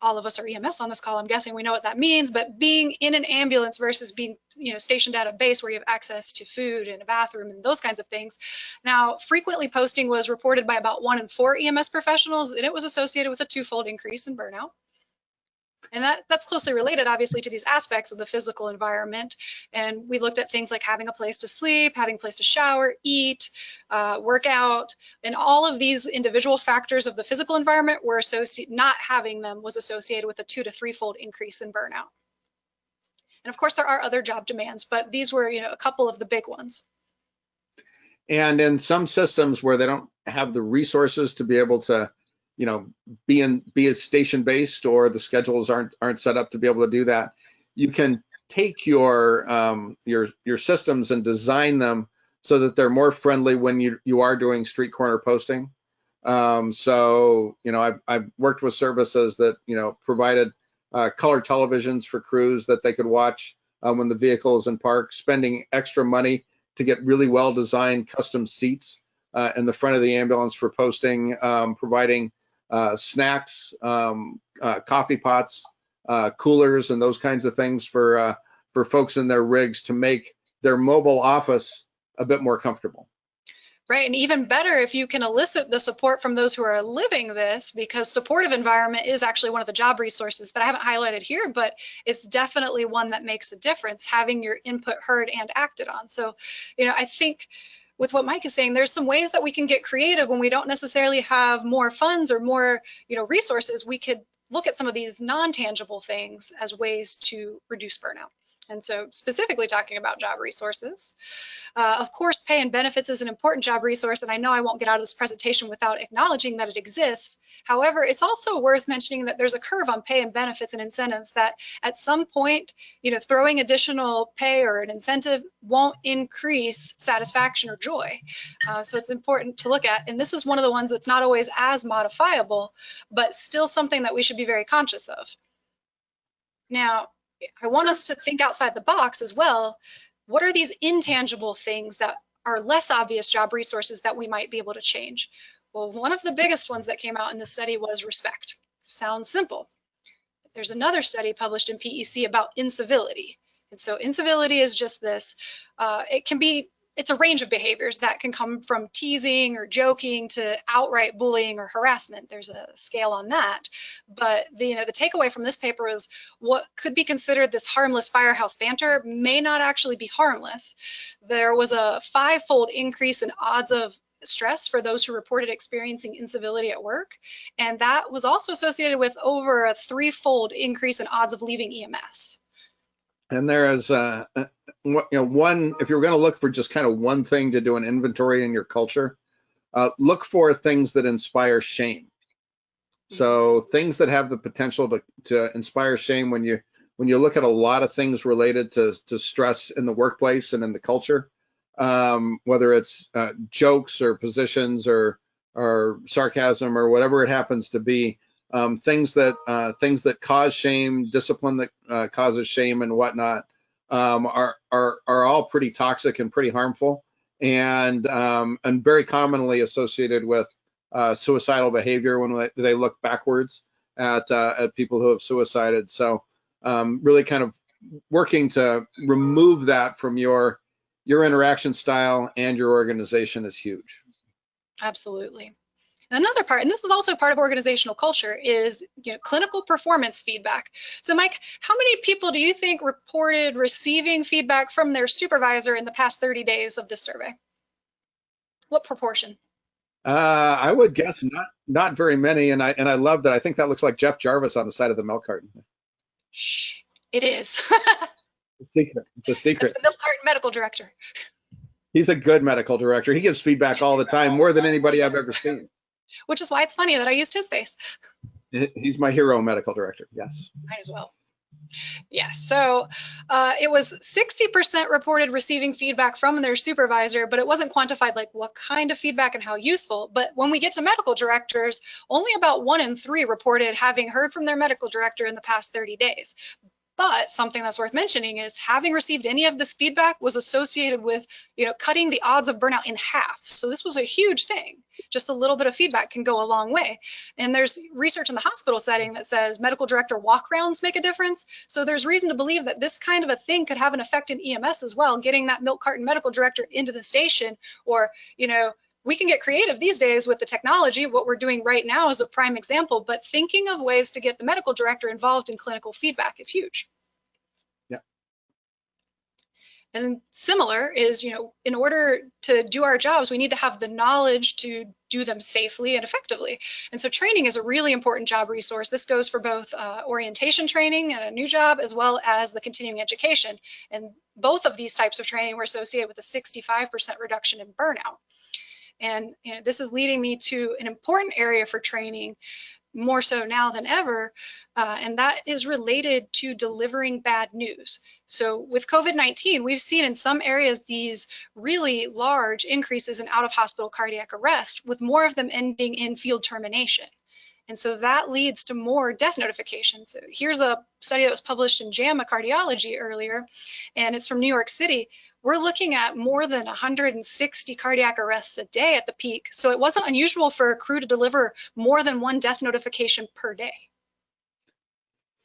[SPEAKER 2] all of us are EMS on this call, I'm guessing we know what that means, but being in an ambulance versus being stationed at a base where you have access to food and a bathroom and those kinds of things. Now, frequently posting was reported by about 1 in 4 EMS professionals, and it was associated with a 2-fold increase in burnout. And that's closely related, obviously, to these aspects of the physical environment. And we looked at things like having a place to sleep, having a place to shower, eat, work out, and all of these individual factors of the physical environment were not having them was associated with a 2 to 3-fold increase in burnout. And of course, there are other job demands, but these were, a couple of the big ones.
[SPEAKER 3] And in some systems where they don't have the resources to be able to be as station based, or the schedules aren't set up to be able to do that, you can take your systems and design them so that they're more friendly when you are doing street corner posting. So I've worked with services that provided color televisions for crews that they could watch when the vehicle is in park, spending extra money to get really well designed custom seats in the front of the ambulance for posting, providing snacks, coffee pots, coolers, and those kinds of things for folks in their rigs to make their mobile office a bit more comfortable.
[SPEAKER 2] Right, and even better if you can elicit the support from those who are living this, because supportive environment is actually one of the job resources that I haven't highlighted here, but it's definitely one that makes a difference, having your input heard and acted on. So, I think with what Mike is saying, there's some ways that we can get creative when we don't necessarily have more funds or more, resources. We could look at some of these non-tangible things as ways to reduce burnout. And so specifically talking about job resources, of course, pay and benefits is an important job resource, and I know I won't get out of this presentation without acknowledging that it exists. However, it's also worth mentioning that there's a curve on pay and benefits and incentives that at some point, throwing additional pay or an incentive won't increase satisfaction or joy. So it's important to look at, and this is one of the ones that's not always as modifiable, but still something that we should be very conscious of. Now, I want us to think outside the box as well. What are these intangible things that are less obvious job resources that we might be able to change? Well, one of the biggest ones that came out in this study was respect. Sounds simple. There's another study published in PEC about incivility. And so incivility is just this, it's a range of behaviors that can come from teasing or joking to outright bullying or harassment. There's a scale on that. But the takeaway from this paper is what could be considered this harmless firehouse banter may not actually be harmless. There was a 5-fold increase in odds of stress for those who reported experiencing incivility at work. And that was also associated with over a 3-fold increase in odds of leaving EMS.
[SPEAKER 3] And there is, one, if you're going to look for just kind of one thing to do an inventory in your culture, look for things that inspire shame. So things that have the potential to inspire shame when you look at a lot of things related to stress in the workplace and in the culture, whether it's jokes or positions or sarcasm or whatever it happens to be, things that cause shame, discipline that causes shame and whatnot, are all pretty toxic and pretty harmful, and very commonly associated with suicidal behavior when they look backwards at people who have suicided. So really kind of working to remove that from your interaction style and your organization is huge.
[SPEAKER 2] Absolutely. Another part, and this is also part of organizational culture, is clinical performance feedback. So Mike, how many people do you think reported receiving feedback from their supervisor in the past 30 days of this survey? What proportion?
[SPEAKER 3] I would guess not very many, and I love that. I think that looks like Jeff Jarvis on the side of the milk carton.
[SPEAKER 2] Shh, it is.
[SPEAKER 3] It's a secret. It's a secret.
[SPEAKER 2] That's the milk carton medical director.
[SPEAKER 3] He's a good medical director. He gives feedback all the time, more than anybody I've ever seen.
[SPEAKER 2] Which is why it's funny that I used his face.
[SPEAKER 3] He's my hero medical director, yes.
[SPEAKER 2] Mine as well. Yes, so it was 60% reported receiving feedback from their supervisor, but it wasn't quantified like what kind of feedback and how useful. But when we get to medical directors, only about 1 in 3 reported having heard from their medical director in the past 30 days. But something that's worth mentioning is having received any of this feedback was associated with, cutting the odds of burnout in half. So this was a huge thing. Just a little bit of feedback can go a long way. And there's research in the hospital setting that says medical director walk-rounds make a difference. So there's reason to believe that this kind of a thing could have an effect in EMS as well, getting that milk carton medical director into the station, or, we can get creative these days with the technology. What we're doing right now is a prime example, but thinking of ways to get the medical director involved in clinical feedback is huge.
[SPEAKER 3] Yeah.
[SPEAKER 2] And similar is, in order to do our jobs, we need to have the knowledge to do them safely and effectively. And so training is a really important job resource. This goes for both orientation training and a new job, as well as the continuing education. And both of these types of training were associated with a 65% reduction in burnout. And this is leading me to an important area for training, more so now than ever, and that is related to delivering bad news. So with COVID-19, we've seen in some areas these really large increases in out-of-hospital cardiac arrest, with more of them ending in field termination. And so that leads to more death notifications. So here's a study that was published in JAMA Cardiology earlier, and it's from New York City. We're looking at more than 160 cardiac arrests a day at the peak. So it wasn't unusual for a crew to deliver more than 1 death notification per day.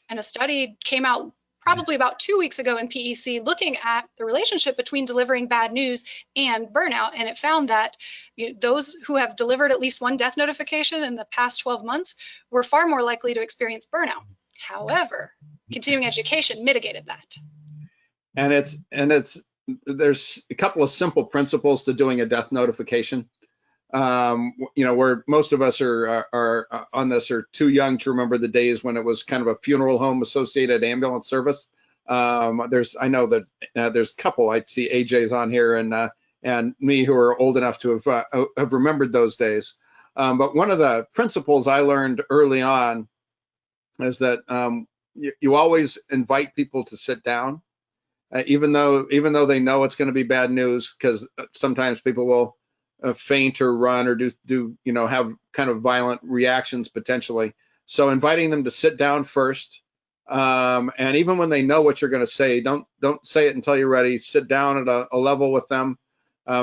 [SPEAKER 2] And a study came out probably about 2 weeks ago in PEC looking at the relationship between delivering bad news and burnout. And it found that those who have delivered at least 1 death notification in the past 12 months were far more likely to experience burnout. However, continuing education mitigated that.
[SPEAKER 3] And there's a couple of simple principles to doing a death notification. Where most of us are on this are too young to remember the days when it was kind of a funeral home associated ambulance service. I know that there's a couple. I see AJ's on here and me who are old enough to have remembered those days. But one of the principles I learned early on is that you always invite people to sit down, even though they know it's going to be bad news, because sometimes people will faint or run or do have kind of violent reactions potentially. So inviting them to sit down first, And even when they know what you're going to say, don't say it until you're ready. Sit down at a level with them,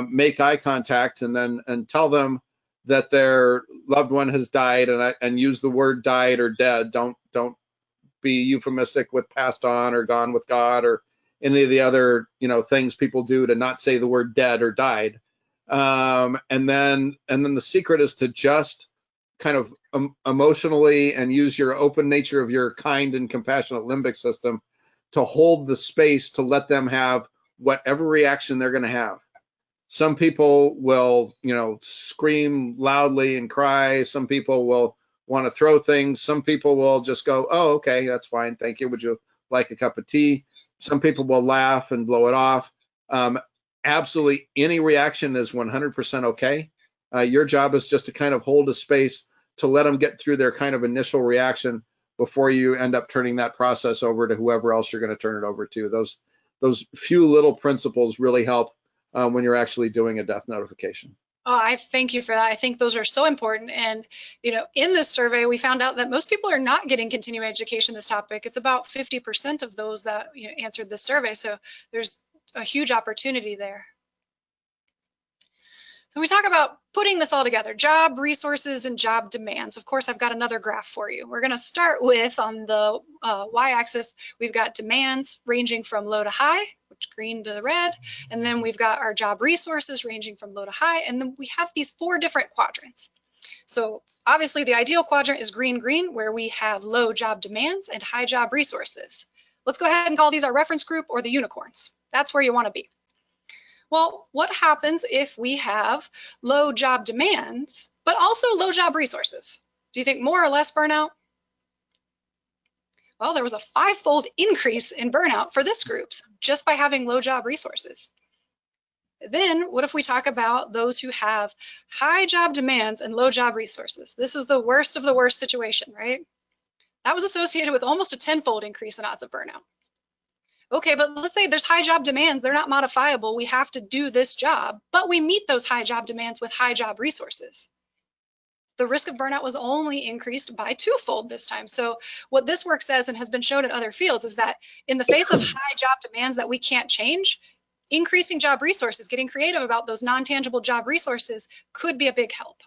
[SPEAKER 3] make eye contact, and tell them that their loved one has died, and use the word died or dead. Don't be euphemistic with passed on or gone with God or any of the other things people do to not say the word dead or died. And then the secret is to just kind of emotionally and use your open nature of your kind and compassionate limbic system to hold the space to let them have whatever reaction they're going to have. Some people will, scream loudly and cry. Some people will want to throw things. Some people will just go, oh, okay, that's fine. Thank you. Would you like a cup of tea? Some people will laugh and blow it off. Absolutely any reaction is 100% okay. Your job is just to kind of hold a space to let them get through their kind of initial reaction before you end up turning that process over to whoever else you're going to turn it over to. Those few little principles really help when you're actually doing a death notification.
[SPEAKER 2] Oh, I thank you for that. I think those are so important. And, in this survey, we found out that most people are not getting continuing education this topic. It's about 50% of those that answered this survey. So there's a huge opportunity there. So we talk about putting this all together, job resources and job demands. Of course, I've got another graph for you. We're going to start with, on the y-axis, we've got demands ranging from low to high, which green to red, and then we've got our job resources ranging from low to high, and then we have these 4 different quadrants. So obviously the ideal quadrant is green-green, where we have low job demands and high job resources. Let's go ahead and call these our reference group, or the unicorns. That's where you want to be. Well, what happens if we have low job demands, but also low job resources? Do you think more or less burnout? Well, there was a 5-fold increase in burnout for this group, just by having low job resources. Then what if we talk about those who have high job demands and low job resources? This is the worst of the worst situation, right? That was associated with almost a 10-fold increase in odds of burnout. Okay, but let's say there's high job demands. They're not modifiable. We have to do this job, but we meet those high job demands with high job resources. The risk of burnout was only increased by 2-fold this time. So what this work says, and has been shown in other fields, is that in the face of high job demands that we can't change, increasing job resources, getting creative about those non-tangible job resources, could be a big help.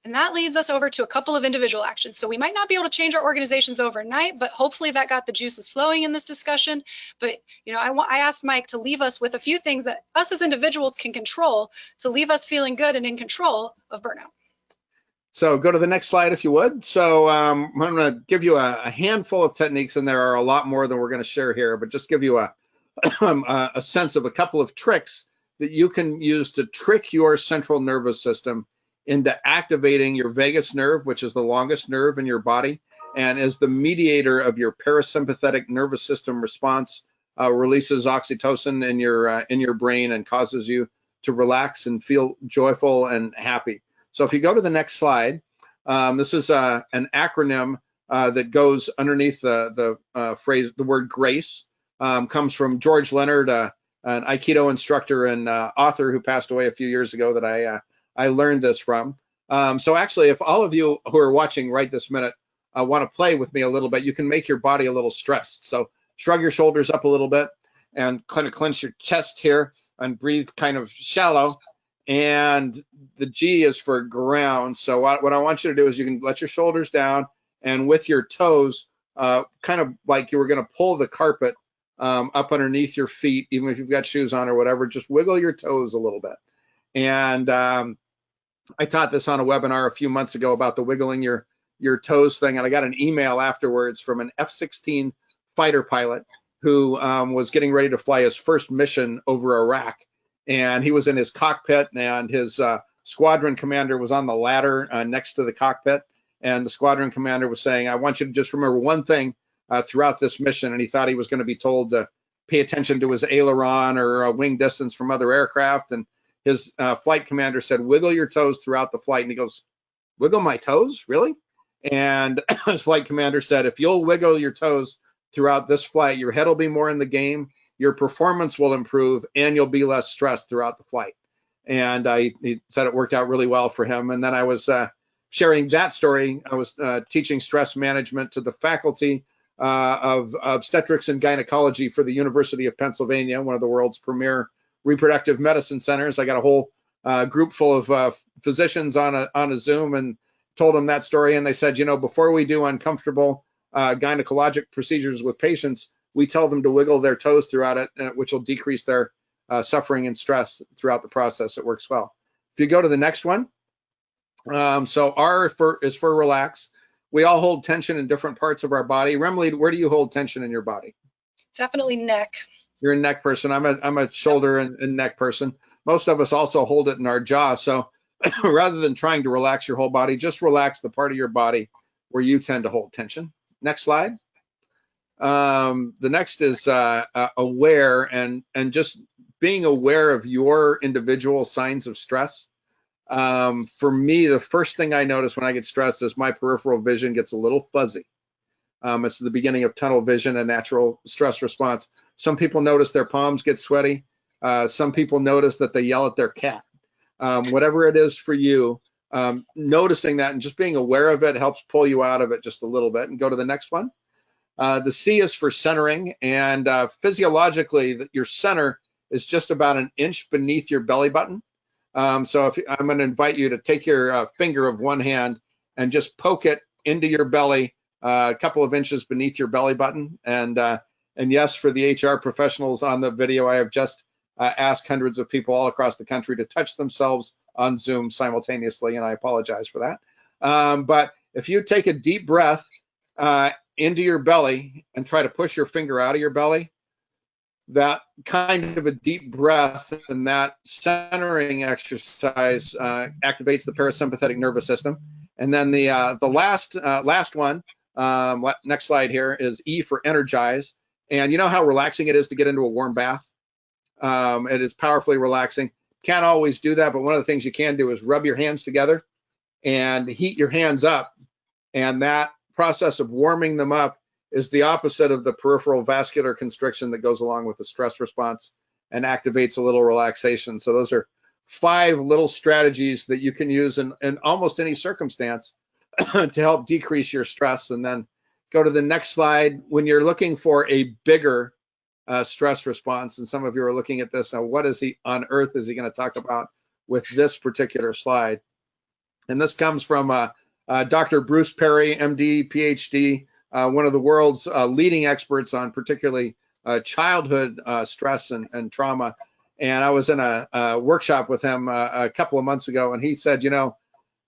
[SPEAKER 2] And that leads us over to a couple of individual actions. So we might not be able to change our organizations overnight, but hopefully that got the juices flowing in this discussion. But I asked Mike to leave us with a few things that us as individuals can control to leave us feeling good and in control of burnout.
[SPEAKER 3] So go to the next slide if you would. So I'm going to give you a handful of techniques, and there are a lot more than we're going to share here, but just give you a sense of a couple of tricks that you can use to trick your central nervous system into activating your vagus nerve, which is the longest nerve in your body, and is the mediator of your parasympathetic nervous system response, releases oxytocin in your brain and causes you to relax and feel joyful and happy. So if you go to the next slide, this is an acronym that goes underneath the phrase, the word GRACE, comes from George Leonard, an Aikido instructor and author who passed away a few years ago that I learned this from. So actually, if all of you who are watching right this minute want to play with me a little bit, you can make your body a little stressed. So shrug your shoulders up a little bit and kind of clench your chest here and breathe kind of shallow. And the G is for ground. So what I want you to do is you can let your shoulders down, and with your toes, kind of like you were going to pull the carpet up underneath your feet, even if you've got shoes on or whatever, just wiggle your toes a little bit. And I taught this on a webinar a few months ago about the wiggling your toes thing, and I got an email afterwards from an F-16 fighter pilot who was getting ready to fly his first mission over Iraq, and he was in his cockpit, and his squadron commander was on the ladder next to the cockpit, and the squadron commander was saying, I want you to just remember one thing throughout this mission, and he thought he was going to be told to pay attention to his aileron or wing distance from other aircraft, and his flight commander said, wiggle your toes throughout the flight. And he goes, wiggle my toes? Really? And his flight commander said, if you'll wiggle your toes throughout this flight, your head will be more in the game, your performance will improve, and you'll be less stressed throughout the flight. And he said it worked out really well for him. And then I was sharing that story. I was teaching stress management to the faculty of obstetrics and gynecology for the University of Pennsylvania, one of the world's premier reproductive medicine centers. I got a whole group full of physicians on a Zoom and told them that story. And they said, you know, before we do uncomfortable gynecologic procedures with patients, we tell them to wiggle their toes throughout it, which will decrease their suffering and stress throughout the process. It works well. If you go to the next one, so R is for relax. We all hold tension in different parts of our body. Remley, where do you hold tension in your body?
[SPEAKER 2] Definitely neck.
[SPEAKER 3] You're a neck person. I'm a shoulder and neck person. Most of us also hold it in our jaw. So rather than trying to relax your whole body, just relax the part of your body where you tend to hold tension. Next slide. The next is aware and just being aware of your individual signs of stress. For me, the first thing I notice when I get stressed is my peripheral vision gets a little fuzzy. It's the beginning of tunnel vision, a natural stress response. Some people notice their palms get sweaty. Some people notice that they yell at their cat. Whatever it is for you, noticing that and just being aware of it helps pull you out of it just a little bit. And go to the next one. The C is for centering, and physiologically, your center is just about an inch beneath your belly button. So I'm going to invite you to take your finger of one hand and just poke it into your belly, a couple of inches beneath your belly button. And yes, for the HR professionals on the video, I have just asked hundreds of people all across the country to touch themselves on Zoom simultaneously, and I apologize for that. But if you take a deep breath into your belly and try to push your finger out of your belly, that kind of a deep breath and that centering exercise activates the parasympathetic nervous system. And then the last one, next slide here, is E for energize. And you know how relaxing it is to get into a warm bath? It is powerfully relaxing. Can't always do that, but one of the things you can do is rub your hands together and heat your hands up. And that process of warming them up is the opposite of the peripheral vascular constriction that goes along with the stress response and activates a little relaxation. So those are 5 little strategies that you can use in almost any circumstance to help decrease your stress. And then go to the next slide. When you're looking for a bigger stress response, and some of you are looking at this now, what is he on earth is he going to talk about with this particular slide? And this comes from Dr. Bruce Perry, MD, PhD, one of the world's leading experts on particularly childhood stress and trauma. And I was in a workshop with him a couple of months ago, and he said, you know,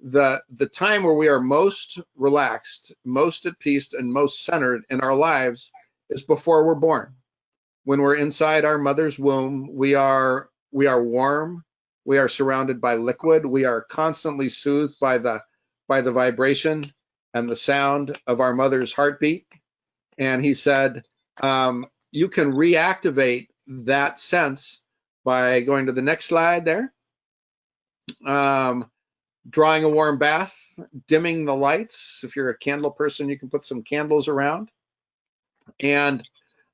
[SPEAKER 3] the time where we are most relaxed, most at peace, and most centered in our lives is before we're born. When we're inside our mother's womb, we are warm, we are surrounded by liquid, we are constantly soothed by the vibration and the sound of our mother's heartbeat. And he said, you can reactivate that sense by going to the next slide there. Drawing a warm bath, dimming the lights. If you're a candle person, you can put some candles around. And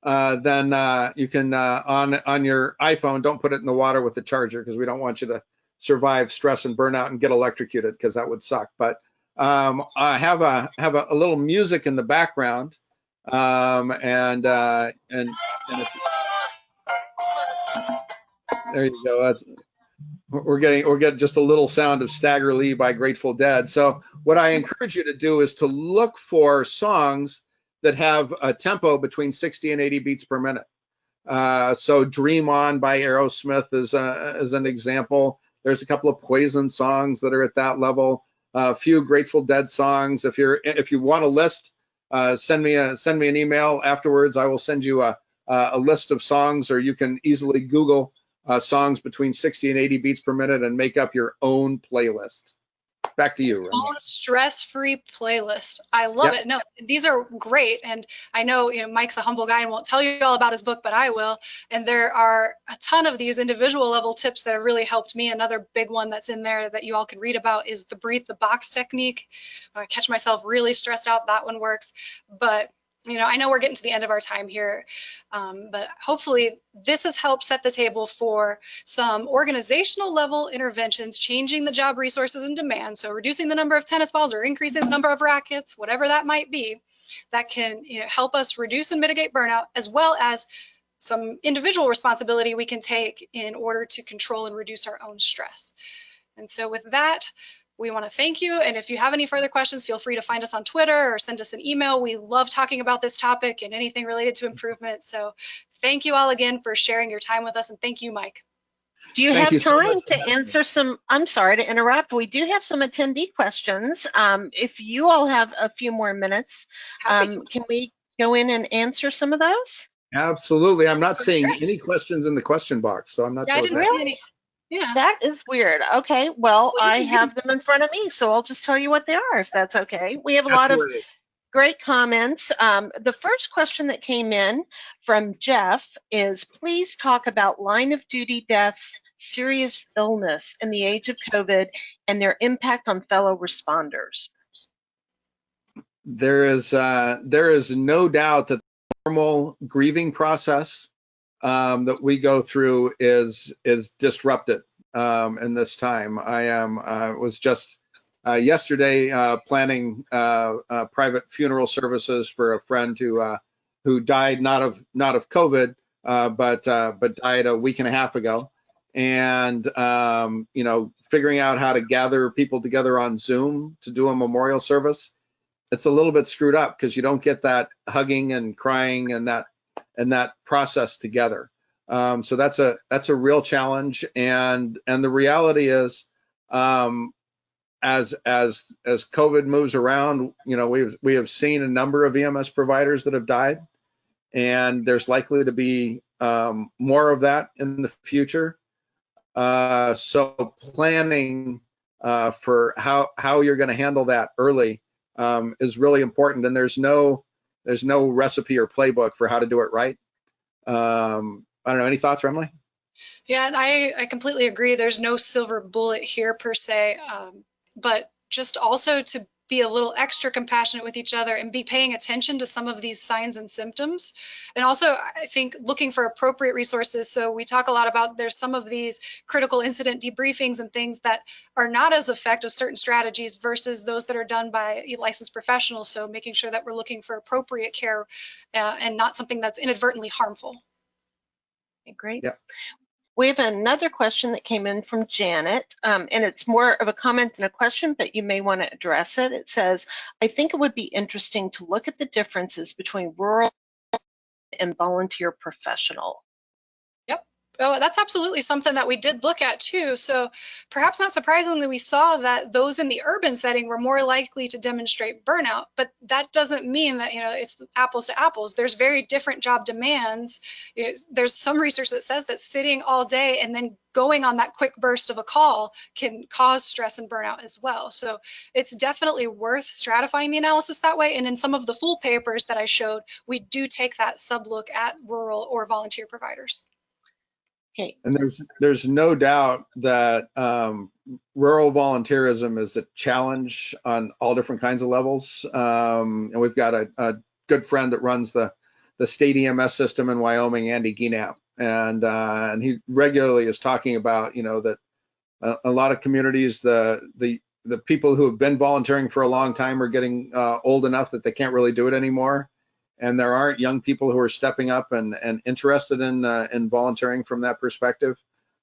[SPEAKER 3] then you can, on your iPhone, don't put it in the water with the charger because we don't want you to survive stress and burnout and get electrocuted, because that would suck. But I have a little music in the background, and if, there you go. That's we're getting just a little sound of Stagger Lee by Grateful Dead. So what I encourage you to do is to look for songs that have a tempo between 60 and 80 beats per minute. So Dream On by Aerosmith is an example. There's a couple of Poison songs that are at that level. A few Grateful Dead songs. If you want a list, send me an email afterwards. I will send you a list of songs, or you can easily Google songs between 60 and 80 beats per minute and make up your own playlist. Back to you, Remy.
[SPEAKER 2] Own stress-free playlist. I love it. No, these are great. And I know, Mike's a humble guy and won't tell you all about his book, but I will. And there are a ton of these individual level tips that have really helped me. Another big one that's in there that you all can read about is the breathe the box technique. When I catch myself really stressed out, that one works. But I know we're getting to the end of our time here, but hopefully this has helped set the table for some organizational level interventions, changing the job resources and demand, so reducing the number of tennis balls or increasing the number of rackets, whatever that might be, that can help us reduce and mitigate burnout, as well as some individual responsibility we can take in order to control and reduce our own stress. And so with that, we want to thank you. And if you have any further questions, feel free to find us on Twitter or send us an email. We love talking about this topic and anything related to improvement. So thank you all again for sharing your time with us. And thank you, Mike.
[SPEAKER 1] Do you
[SPEAKER 3] Thank
[SPEAKER 1] have
[SPEAKER 3] you so
[SPEAKER 1] time
[SPEAKER 3] much for
[SPEAKER 1] to
[SPEAKER 3] having me.
[SPEAKER 1] answer some? I'm sorry to interrupt. We do have some attendee questions. If you all have a few more minutes,
[SPEAKER 2] Happy to.
[SPEAKER 1] can we go in and answer some of those?
[SPEAKER 3] Absolutely. I'm not
[SPEAKER 2] For
[SPEAKER 3] seeing
[SPEAKER 2] sure.
[SPEAKER 3] any questions in the question box, so I'm not
[SPEAKER 2] Yeah, I
[SPEAKER 3] sure what's
[SPEAKER 2] didn't
[SPEAKER 3] happening.
[SPEAKER 2] see any. Yeah.
[SPEAKER 1] That is weird. Okay, well,
[SPEAKER 2] Well, you
[SPEAKER 1] I
[SPEAKER 2] can
[SPEAKER 1] have them in front of me, so I'll just tell you what they are, if that's okay. We have a lot of
[SPEAKER 3] Absolutely.
[SPEAKER 1] great comments. The first question that came in from Jeff is, please talk about line of duty deaths, serious illness in the age of COVID, and their impact on fellow responders.
[SPEAKER 3] There is no doubt that the normal grieving process that we go through is disrupted in this time. I was just yesterday planning private funeral services for a friend who died not of COVID, but died a week and a half ago. And figuring out how to gather people together on Zoom to do a memorial service, it's a little bit screwed up because you don't get that hugging and crying and that process together. So that's a real challenge. And the reality is, as COVID moves around, we have seen a number of EMS providers that have died, and there's likely to be more of that in the future. So planning for how you're going to handle that early is really important, and there's no recipe or playbook for how to do it right. I don't know. Any thoughts, Remley?
[SPEAKER 2] Yeah, and I completely agree. There's no silver bullet here per se, but just also to be a little extra compassionate with each other and be paying attention to some of these signs and symptoms. And also, I think looking for appropriate resources. So we talk a lot about there's some of these critical incident debriefings and things that are not as effective, certain strategies versus those that are done by licensed professionals. So making sure that we're looking for appropriate care and not something that's inadvertently harmful.
[SPEAKER 1] Okay, great.
[SPEAKER 3] Yeah.
[SPEAKER 1] We have another question that came in from Janet, and it's more of a comment than a question, but you may want to address it. It says, I think it would be interesting to look at the differences between rural and volunteer professional.
[SPEAKER 2] Yep. Oh, that's absolutely something that we did look at too. So perhaps not surprisingly, we saw that those in the urban setting were more likely to demonstrate burnout, but that doesn't mean that, it's apples to apples. There's very different job demands. There's some research that says that sitting all day and then going on that quick burst of a call can cause stress and burnout as well. So it's definitely worth stratifying the analysis that way. And in some of the full papers that I showed, we do take that sub look at rural or volunteer providers.
[SPEAKER 1] Okay.
[SPEAKER 3] And there's no doubt that rural volunteerism is a challenge on all different kinds of levels. And we've got a good friend that runs the state EMS system in Wyoming, Andy Gienap, and he regularly is talking about that a lot of communities, the people who have been volunteering for a long time are getting old enough that they can't really do it anymore. And there aren't young people who are stepping up and interested in volunteering from that perspective.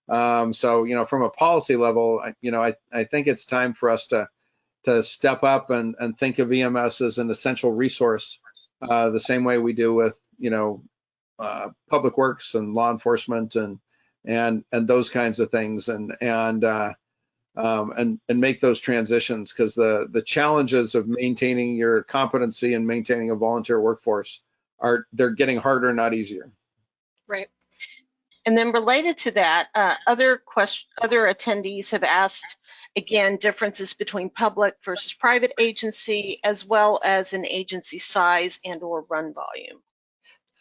[SPEAKER 3] So from a policy level, I think it's time for us to step up and think of EMS as an essential resource, the same way we do with public works and law enforcement and those kinds of things, and make those transitions, because the challenges of maintaining your competency and maintaining a volunteer workforce they're getting harder, not easier.
[SPEAKER 2] Right.
[SPEAKER 1] And then related to that, other attendees have asked, again, differences between public versus private agency, as well as an agency size and or run volume.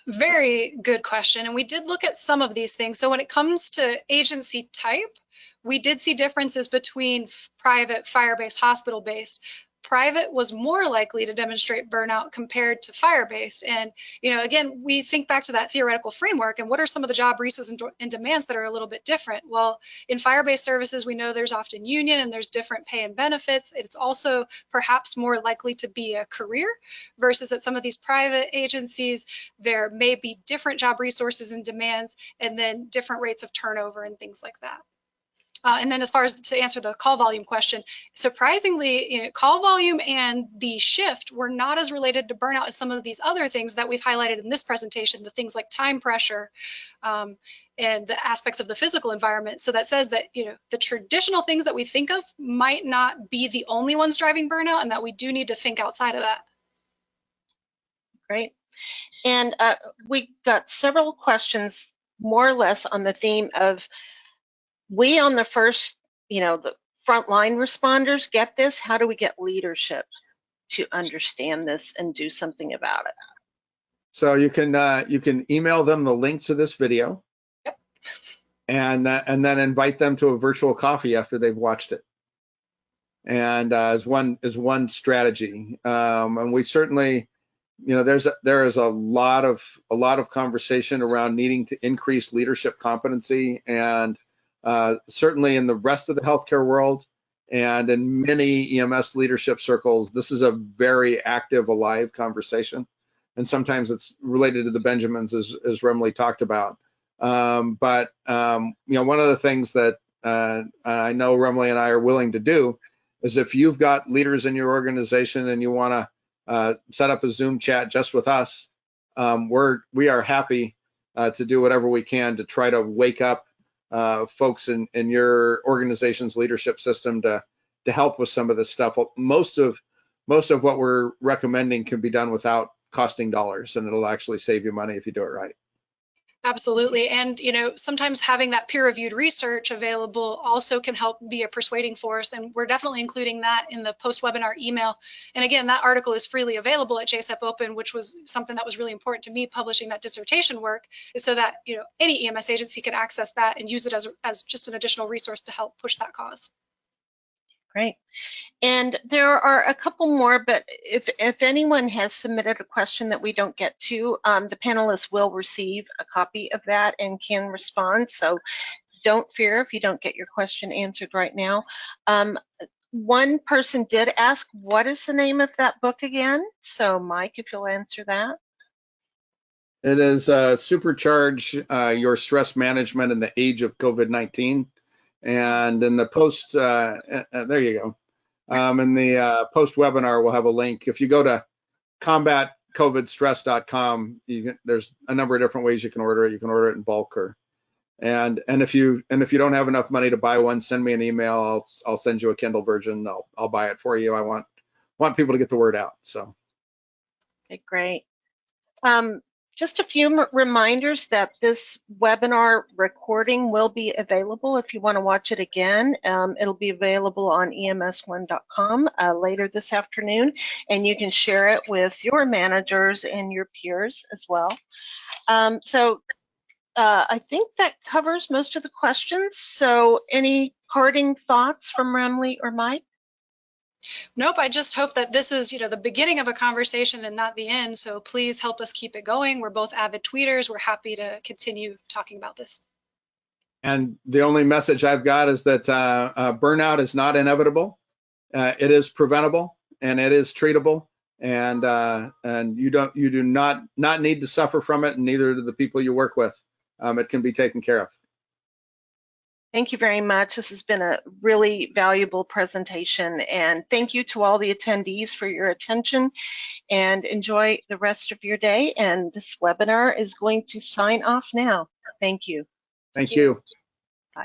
[SPEAKER 2] Very good question. And we did look at some of these things. So when it comes to agency type, we did see differences between private, fire-based, hospital-based. private was more likely to demonstrate burnout compared to fire-based. And, again, we think back to that theoretical framework and what are some of the job resources and demands that are a little bit different? Well, in fire-based services, we know there's often union and there's different pay and benefits. It's also perhaps more likely to be a career versus at some of these private agencies, there may be different job resources and demands and then different rates of turnover and things like that. And then as far as to answer the call volume question, surprisingly, call volume and the shift were not as related to burnout as some of these other things that we've highlighted in this presentation, the things like time pressure and the aspects of the physical environment. So that says that, the traditional things that we think of might not be the only ones driving burnout and that we do need to think outside of that.
[SPEAKER 1] Great. And we got several questions more or less on the theme of we on the first, the frontline responders get this. How do we get leadership to understand this and do something about it?
[SPEAKER 3] So you can email them the link to this video,
[SPEAKER 2] yep.
[SPEAKER 3] and then invite them to a virtual coffee after they've watched it. And as one strategy, and we certainly, there is a lot of conversation around needing to increase leadership competency, and certainly in the rest of the healthcare world and in many EMS leadership circles, this is a very active, alive conversation. And sometimes it's related to the Benjamins, as Remley talked about. But one of the things that I know Remley and I are willing to do is if you've got leaders in your organization and you want to set up a Zoom chat just with us, we are happy to do whatever we can to try to wake up folks in your organization's leadership system to help with some of this stuff. Most of what we're recommending can be done without costing dollars, and it'll actually save you money if you do it right.
[SPEAKER 2] Absolutely. And, sometimes having that peer-reviewed research available also can help be a persuading force. And we're definitely including that in the post-webinar email. And again, that article is freely available at JSEP Open, which was something that was really important to me publishing that dissertation work, is so that, any EMS agency can access that and use it as just an additional resource to help push that cause.
[SPEAKER 1] Great. And there are a couple more, but if anyone has submitted a question that we don't get to, the panelists will receive a copy of that and can respond. So don't fear if you don't get your question answered right now. One person did ask, what is the name of that book again? So Mike, if you'll answer that.
[SPEAKER 3] It is Supercharge Your Stress Management in the Age of COVID-19. And in the post, there you go. In the post webinar, we'll have a link. If you go to combatcovidstress.com, there's a number of different ways you can order it. You can order it in bulk, and if you don't have enough money to buy one, send me an email. I'll send you a Kindle version. I'll buy it for you. I want people to get the word out. So.
[SPEAKER 1] Okay, great. Just a few reminders that this webinar recording will be available if you want to watch it again. It'll be available on ems1.com later this afternoon, and you can share it with your managers and your peers as well. I think that covers most of the questions. So any parting thoughts from Remley or Mike?
[SPEAKER 2] Nope, I just hope that this is, the beginning of a conversation and not the end. So please help us keep it going. We're both avid tweeters. We're happy to continue talking about this.
[SPEAKER 3] And the only message I've got is that burnout is not inevitable. It is preventable and it is treatable. And you do not need to suffer from it, and neither do the people you work with. It can be taken care of.
[SPEAKER 1] Thank you very much. This has been a really valuable presentation, and thank you to all the attendees for your attention, and enjoy the rest of your day. And this webinar is going to sign off now. Thank you.
[SPEAKER 3] Thank you.